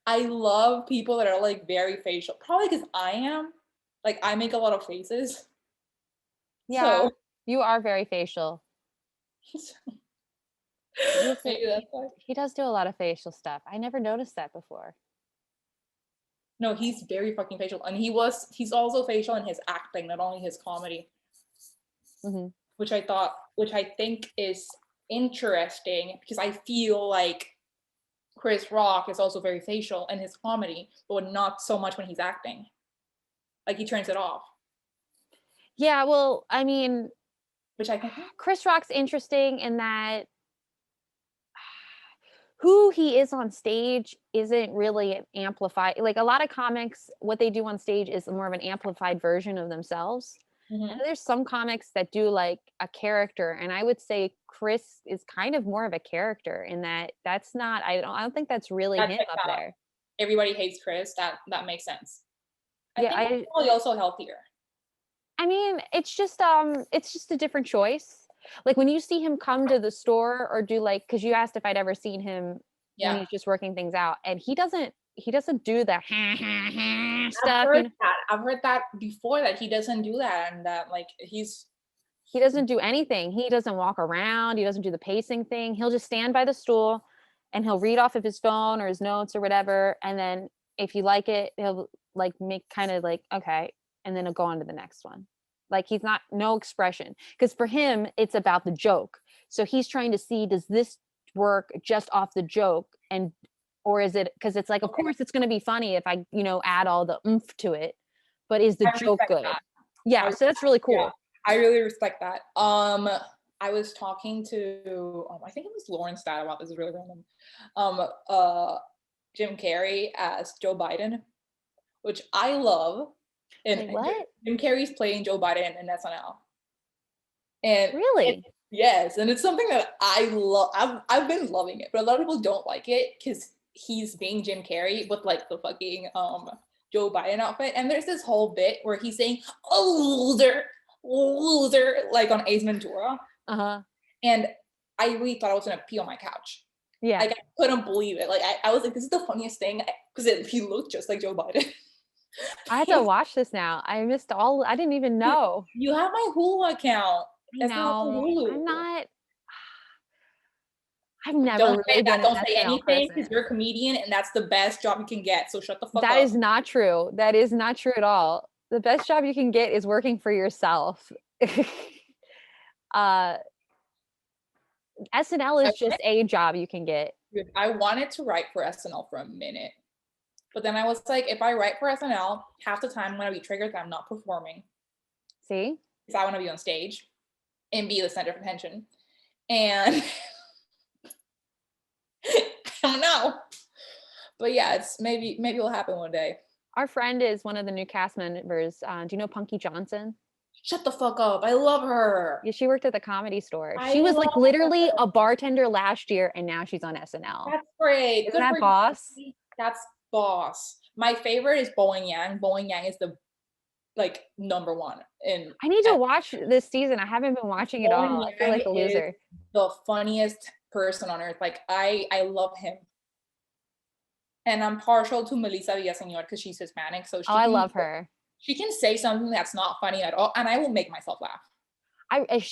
I love people that are like very facial. Probably because I am. Like I make a lot of faces. Yeah. So You are very facial. maybe that's why. He does do a lot of facial stuff. I never noticed that before. No, he's very fucking facial. And he's also facial in his acting, not only his comedy. Mm-hmm. Which I think is interesting because I feel like Chris Rock is also very facial in his comedy, but not so much when he's acting. Like he turns it off. Yeah, well, I mean, Which I think Chris Rock's interesting in that who he is on stage isn't really an amplified, like a lot of comics, what they do on stage is more of an amplified version of themselves. mm-hmm. And there's some comics that do like a character, and I would say Chris is kind of more of a character in that that's not, I don't think that's really him up there. Everybody hates Chris. That makes sense. Yeah, I think probably also healthier. I mean, it's just a different choice. Like when you see him come to the store or do like, because you asked if I'd ever seen him when he's just working things out, and he doesn't do the stuff. I've heard that before, that he doesn't do that, and that like he doesn't do anything. He doesn't walk around. He doesn't do the pacing thing. He'll just stand by the stool and he'll read off of his phone or his notes or whatever. And then if you like it, he'll like make kind of like, okay. And then he'll go on to the next one. Like he's not, no expression. Because for him, it's about the joke. So he's trying to see, does this work just off the joke? And, or is it, because it's like, of course it's going to be funny if I, add all the oomph to it. But is the joke good? That. Yeah. So that's really cool. Yeah, I really respect that. I was talking to, I think it was Lauren Stat about this, is really random. Jim Carrey as Joe Biden, which I love. And what? Jim Carrey's playing Joe Biden in SNL. And really? Yes, and it's something that I love. I've been loving it, but a lot of people don't like it because he's being Jim Carrey with like the fucking Joe Biden outfit. And there's this whole bit where he's saying, "Oh, loser," like on Ace Ventura. Uh-huh. And I really thought I was gonna pee on my couch. Yeah. Like I couldn't believe it. Like I was like, this is the funniest thing because he looked just like Joe Biden. I have to watch this now. I missed I didn't even know. You have my Hulu account. I know. I've never don't really been don't say SNL anything because you're a comedian and that's the best job you can get. So shut the fuck up. That is not true. That is not true at all. The best job you can get is working for yourself. SNL is just a job you can get. I wanted to write for SNL for a minute. But then I was like, if I write for SNL, half the time I'm going to be triggered that I'm not performing. See? Because I want to be on stage and be the center of attention. And I don't know. But yeah, it's maybe it'll happen one day. Our friend is one of the new cast members. Do you know Punky Johnson? Shut the fuck up. I love her. Yeah, she worked at the Comedy Store. She was like literally a bartender last year and now she's on SNL. That's great. Isn't that boss? That's boss. My favorite is Boeing Yang. Boeing Yang is the like number one. And I need to watch this season. I haven't been watching it all. I feel like a loser. The funniest person on earth. Like I love him. And I'm partial to Melissa Villaseñor because she's Hispanic. So I love her. She can say something that's not funny at all, and I will make myself laugh.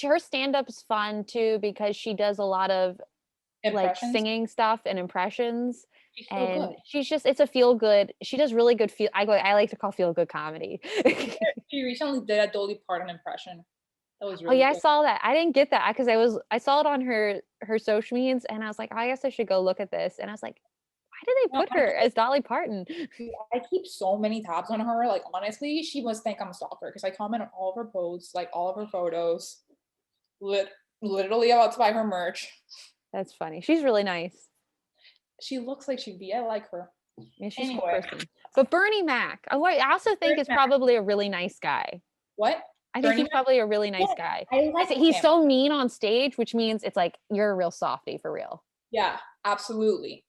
Her stand-up is fun too because she does a lot of like singing stuff and impressions. She's so And good. she's just, it's a feel good. She does really good I like to call feel good comedy. She recently did a Dolly Parton impression. That was really good. I saw that. I didn't get that because I saw it on her social medias and I was like, I guess I should go look at this. And I was like, why did they put her as Dolly Parton? I keep so many tabs on her. Like honestly, she must think I'm a stalker because I comment on all of her posts, like all of her photos. Literally about to buy her merch. That's funny. She's really nice. She looks like she'd be. I like her. Yeah, she's a cool person. But Bernie Mac, I also think is probably a really nice guy. What? I think he's probably a really nice guy. He's so mean on stage, which means it's like you're a real softie for real. Yeah, absolutely.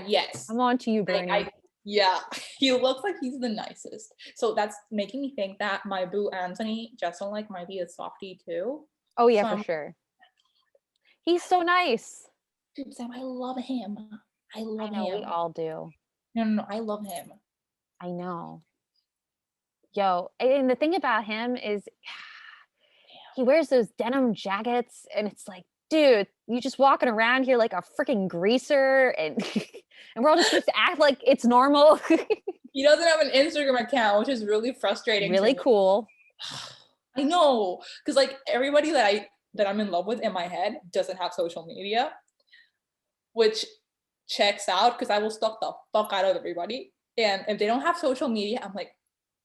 Yes. I'm on to you, Bernie. Yeah, he looks like he's the nicest. So that's making me think that my boo Anthony Jeselnik might be a softie too. Oh yeah, for sure. He's so nice. Dude, Sam, I love him. I love him. We all do. No, I love him. I know. Yo, and the thing about him is he wears those denim jackets and it's like, dude, you just walking around here like a freaking greaser and and we're all just supposed to act like it's normal. He doesn't have an Instagram account, which is really frustrating. Really cool. I know, because like everybody that I'm in love with in my head doesn't have social media, which checks out because I will stalk the fuck out of everybody. And if they don't have social media, I'm like,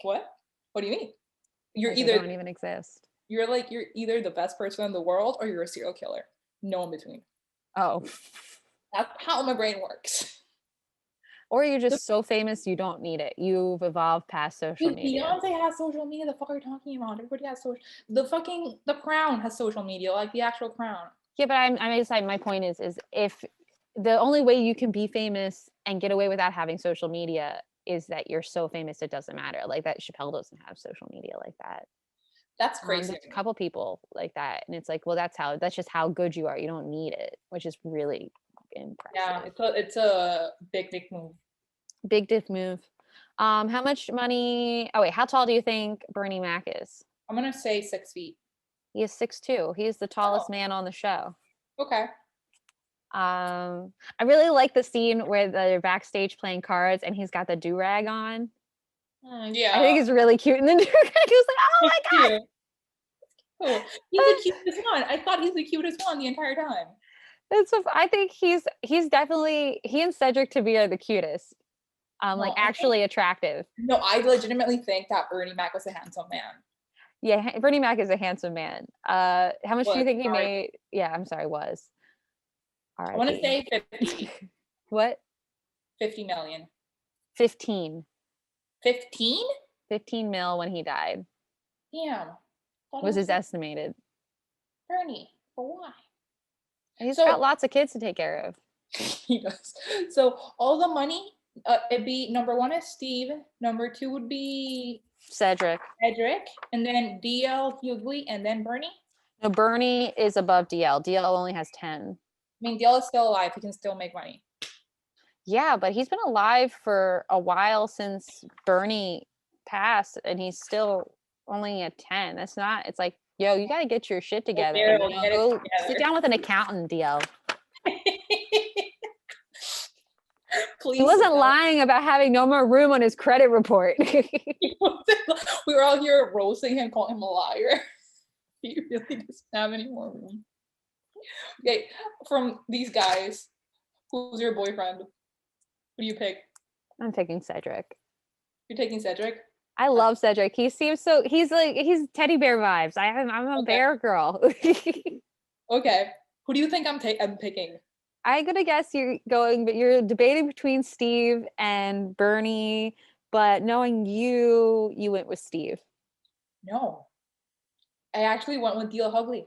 what? What do you mean? You're like either don't even exist. You're either the best person in the world or you're a serial killer. No in between. Oh. That's how my brain works. Or you're just so famous you don't need it. You've evolved past social media. Beyonce has social media. The fuck are you talking about? Everybody has social. The Crown has social media, like the actual Crown. Yeah, but I decided my point is if the only way you can be famous and get away without having social media is that you're so famous it doesn't matter. Like that Chappelle doesn't have social media like that. That's crazy. There's a couple people like that, and it's like, well, that's just how good you are. You don't need it, which is really impressive. Yeah, it's a big move. Big dick move. How much money? Oh wait, how tall do you think Bernie Mac is? I'm gonna say 6 feet. He is 6'2". He is the tallest man on the show. Okay. I really like the scene where they're backstage playing cards and he's got the do-rag on. Yeah. I think it's really cute. And then do-rag was like, oh my God. Cool. He's the cutest one. I thought he's the cutest one the entire time. I think he's definitely, he and Cedric to be are the cutest. Like actually attractive. No, I legitimately think that Bernie Mac was a handsome man. Yeah, Bernie Mac is a handsome man. How much do you think he made? Yeah, I'm sorry, was. I want to say 50. What? 50 million. 15. 15? 15 mil when he died. Damn. Was his estimated. Bernie, but why? He's got lots of kids to take care of. He does. So all the money, it'd be number 1 is Steve, number 2 would be Cedric, and then DL Hughley, and then Bernie. No, Bernie is above DL. DL only has 10. I mean, DL is still alive. He can still make money. Yeah, but he's been alive for a while since Bernie passed, and he's still only at 10. That's not. It's like, yo, you got to get your shit together. Go sit down with an accountant, DL. Please. He wasn't lying about having no more room on his credit report. We were all here roasting him, calling him a liar. He really doesn't have any more room. Okay, from these guys, who's your boyfriend? Who do you pick? I'm picking Cedric. You're taking Cedric? I love Cedric. He seems so, he's teddy bear vibes. I'm a bear girl. Okay. Who do you think I'm picking? I'm gonna guess you're debating between Steve and Bernie, but knowing you went with Steve. No. I actually went with DL Hughley.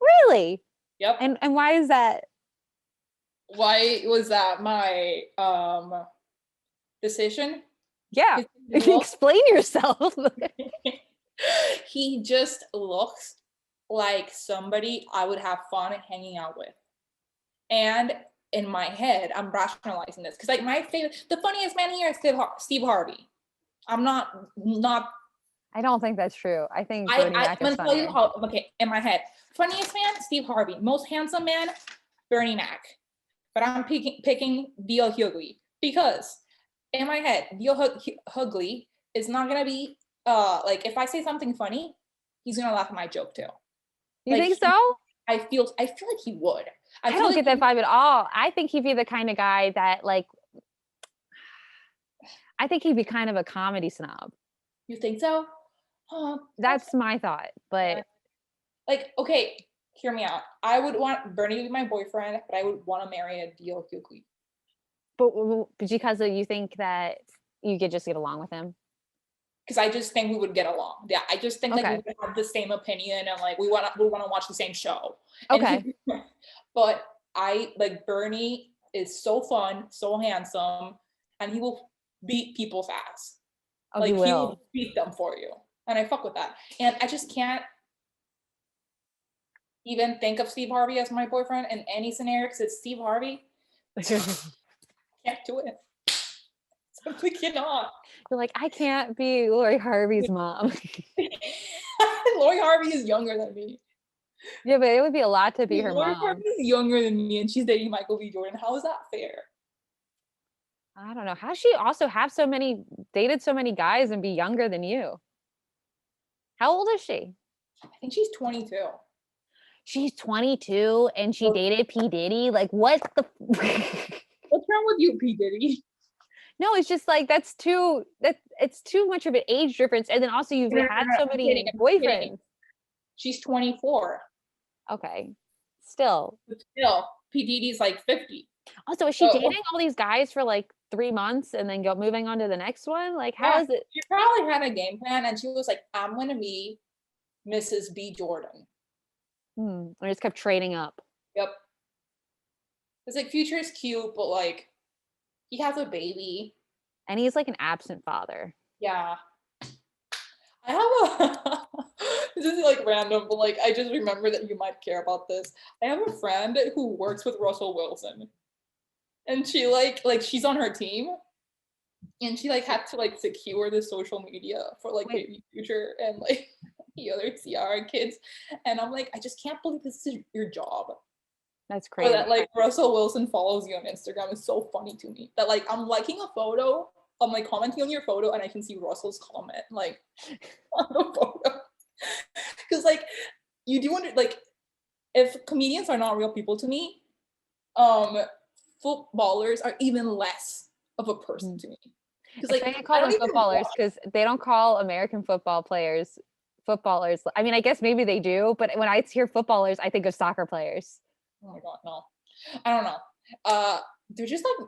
Really? Yep. And why is that? Why was that my decision? Yeah. He looks, Explain yourself. he just looks like somebody I would have fun hanging out with. And in my head, I'm rationalizing this because like my favorite, the funniest man here is Steve Harvey. I'm not. I don't think that's true. I think Bernie I'm Mac is gonna tell you funnier. how. Okay, in my head, funniest man, Steve Harvey. Most handsome man, Bernie Mac. But I'm picking Dio Hughley because in my head, Dio Hughley is not gonna be like if I say something funny, he's gonna laugh at my joke too. You Like think so? I feel like he would. I feel don't like get that vibe at all. I think he'd be the kind of guy that like I think he'd be kind of a comedy snob. You think so? That's my thought. But like, okay, hear me out. I would want Bernie to be my boyfriend, but I would want to marry a Dio Hughley. but because you think that you could just get along with him? Because I just think we would get along. Yeah, I just think like Okay. we would have the same opinion and like we want to watch the same show. Okay. But I like Bernie is so fun, so handsome, and he will beat people's ass. Oh, Like he he will. will beat them for you, and I fuck with that. And I just can't even think of Steve Harvey as my boyfriend in any scenario because it's Steve Harvey. Can't do it. Simply cannot. You're like, I can't be Lori Harvey's mom. Lori Harvey is younger than me. Yeah, but it would be a lot to be her Lori mom. Harvey is younger than me, and she's dating Michael B. Jordan. How is that fair? I don't know. How she also have dated so many guys and be younger than you? How old is she? I think she's 22. She's 22 and she Well- dated P. Diddy. Like, what the? What's wrong with you, P. Diddy? No, it's just like it's too much of an age difference. And then also you've had so I'm many kidding, I'm boyfriends. kidding. She's 24. Okay, still. But still, P. Diddy's like 50. Also, is she Oh. dating all these guys for like 3 months and then moving on to the next one? Like, how is it? She probably had a game plan, and she was like, "I'm gonna be Mrs. B. Jordan." I just kept trading up. Yep. It's like Future is cute, but like he has a baby. And he's like an absent father. Yeah. I have a this is like random, but like I just remember that you might care about this. I have a friend who works with Russell Wilson. And she like she's on her team. And she like had to like secure the social media for like baby Future and like the other Ciara kids. And I'm like, I just can't believe this is your job. That's crazy. Or that like Russell Wilson follows you on Instagram is so funny to me. That like I'm liking a photo, I'm like commenting on your photo, and I can see Russell's comment like on the photo. Because like you do wonder, like if comedians are not real people to me, footballers are even less of a person to me. Because like they call them footballers because they don't call American football players footballers. I mean, I guess maybe they do, but when I hear footballers, I think of soccer players. Oh my god, no. I don't know. They're just like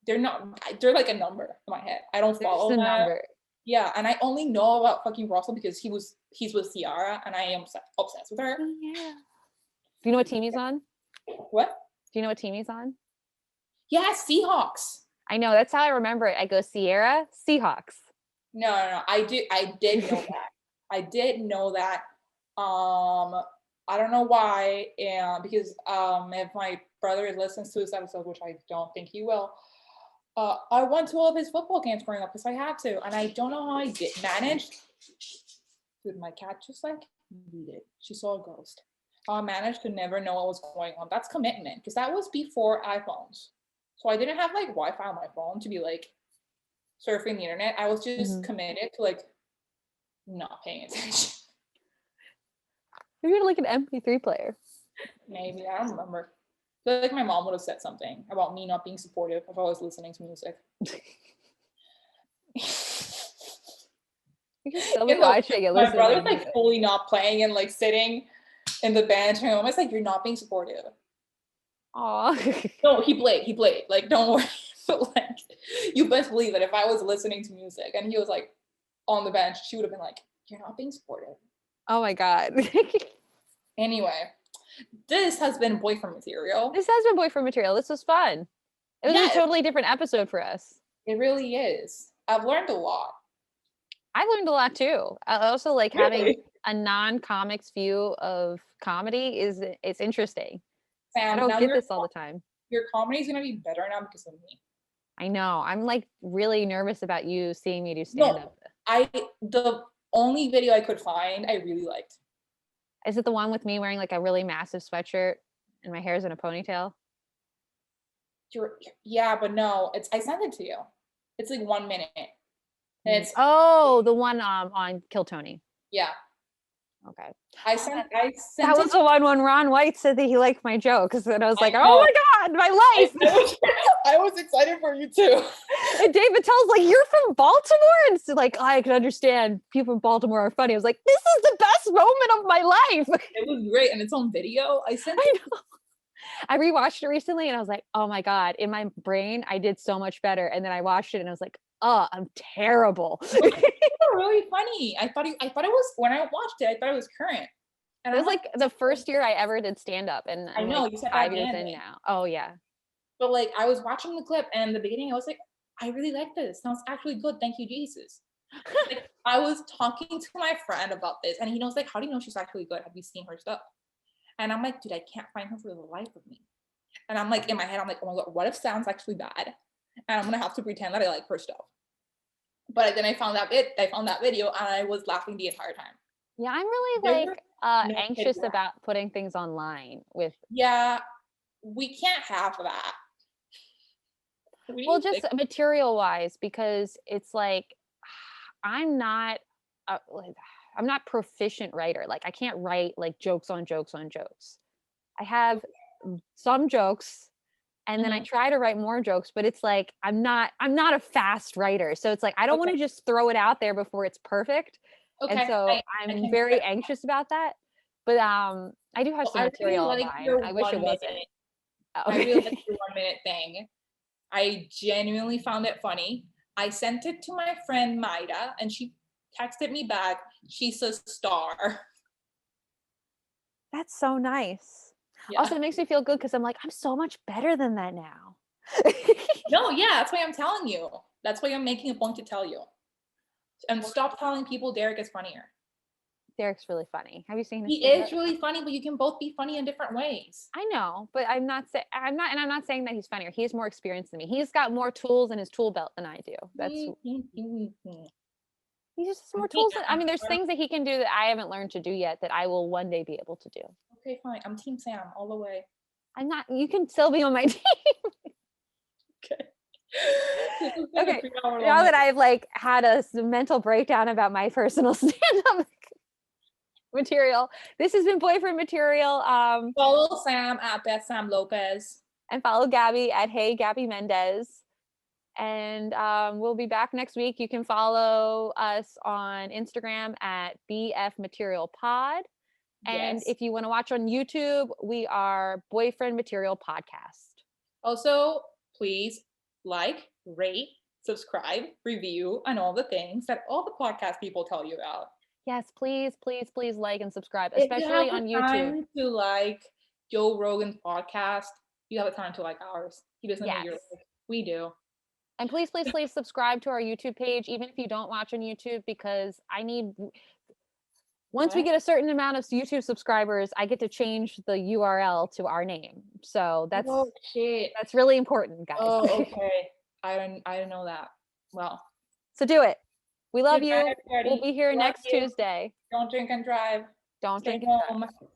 they're like a number in my head. I don't follow Just a that. number. Yeah, and I only know about fucking Russell because he's with Ciara, and I am obsessed with her. Oh, yeah. Do you know what team he's on? What? Do you know what team he's on? Yeah, Seahawks. I know, that's how I remember it. I go Sierra, Seahawks. No. I did know that. I did know that. I don't know why, and because if my brother listens to this episode, which I don't think he will, I went to all of his football games growing up because I had to, and I don't know how I did managed. Dude, my cat just like needed. She saw a ghost. I managed to never know what was going on. That's commitment, because that was before iPhones, so I didn't have like Wi-Fi on my phone to be like surfing the internet. I was just committed to like not paying attention. Maybe you're like an MP3 player. Maybe, I don't remember. I feel like my mom would have said something about me not being supportive if I was listening to music. You can still be watching it. My brother's like fully not playing and like sitting in the bench, and my mom is like, "You're not being supportive." Aw. No, he played. Like, don't worry. But like, you best believe that if I was listening to music and he was like on the bench, she would have been like, "You're not being supportive." Oh my god. Anyway, this has been boyfriend material. This has been boyfriend material. This was fun. It was a totally different episode for us. It really is. I've learned a lot. I learned a lot too. I also like having Really? a non-comics view of comedy it's interesting. I Sam, don't now get this all the time. your comedy is gonna be better now because of me. I know. I'm like really nervous about you seeing me do stand No, up. the only video I could find I really liked. Is it the one with me wearing like a really massive sweatshirt and my hair's in a ponytail? Yeah, but no, I sent it to you. It's like 1 minute. And it's Oh, the one on Kill Tony. yeah. Okay. I That sent was it. the one when Ron White said that he liked my jokes. And I was like, I oh know. my God, my life. I was excited for you too. And David tells like, you're from Baltimore? And it's like, I can understand people from Baltimore are funny. I was like, this is the best moment of my life. It was great, and it's on video. I sent I it. know. I rewatched it recently and I was like, oh my God, in my brain, I did so much better. And then I watched it and I was like, oh, I'm terrible. Really funny. I thought it was when I watched it. I thought it was current. And It was I'm like the first year I ever did stand up, and I I'm know like you said that 5 at the years end, in now. Oh yeah. but like I was watching the clip, and in the beginning I was like, I really like this. Sounds actually good. Thank you, Jesus. Like I was talking to my friend about this, and he knows like, how do you know she's actually good? Have you seen her stuff? And I'm like, dude, I can't find her for the life of me. And I'm like, in my head, I'm like, oh my God, what if sounds actually bad? And I'm gonna have to pretend that I like her stuff. But then I found that video, and I was laughing the entire time. Yeah, I'm really There like were no anxious kids about putting things online with Yeah, we can't have that. well, just material wise, because it's like I'm not like, I'm not proficient writer. Like I can't write like jokes on jokes on jokes. I have some jokes and then I Mhm. try to write more jokes, but it's like I'm not a fast writer. So it's like I don't want Okay. to just throw it out there before it's perfect. And Okay. so I I'm can very respect that. anxious about that. But I do have Well, some I really material like online. your I wish it 1 wasn't. minute. Oh. I really like your 1 minute thing. I genuinely found it funny. I sent it to my friend Maida, and she texted me back. She's a star. That's so nice. Yeah. Also, it makes me feel good because I'm like, I'm so much better than that now. No, yeah, that's why I'm telling you. That's why I'm making a point to tell you. And stop telling people Derek is funnier. Derek's really funny. Have you seen his He stand-up? is really funny, but you can both be funny in different ways. I know, but I'm not saying that he's funnier. He's more experienced than me. He's got more tools in his tool belt than I do. That's he just has more tools. I mean, there's things that he can do that I haven't learned to do yet that I will one day be able to do. Okay, fine. I'm Team Sam all the way. I'm not. You can still be on my team. Okay. Okay. Now that I've like had a mental breakdown about my personal stand-up material, this has been Boyfriend Material. Follow Sam at Beth Sam Lopez. And follow Gabby at Hey Gabby Mendez. And we'll be back next week. You can follow us on Instagram at BF Material Pod. And Yes. if you want to watch on YouTube, we are Boyfriend Material Podcast. Also, please like, rate, subscribe, review, and all the things that all the podcast people tell you about. Yes, please, please, please like and subscribe, If you especially have on the YouTube. time to like Joe Rogan's podcast, you have the time to like ours. He doesn't need your Yes. like. We do. And please, please, please subscribe to our YouTube page, even if you don't watch on YouTube, because I need. Once we What? get a certain amount of YouTube subscribers, I get to change the URL to our name. So Oh shit. that's really important, guys. Oh, okay. I didn't know that. Well. So do it. We love Good night, you. everybody. We'll be here Love next you. Tuesday. Don't drink and drive. Don't Stay drink and drive. home.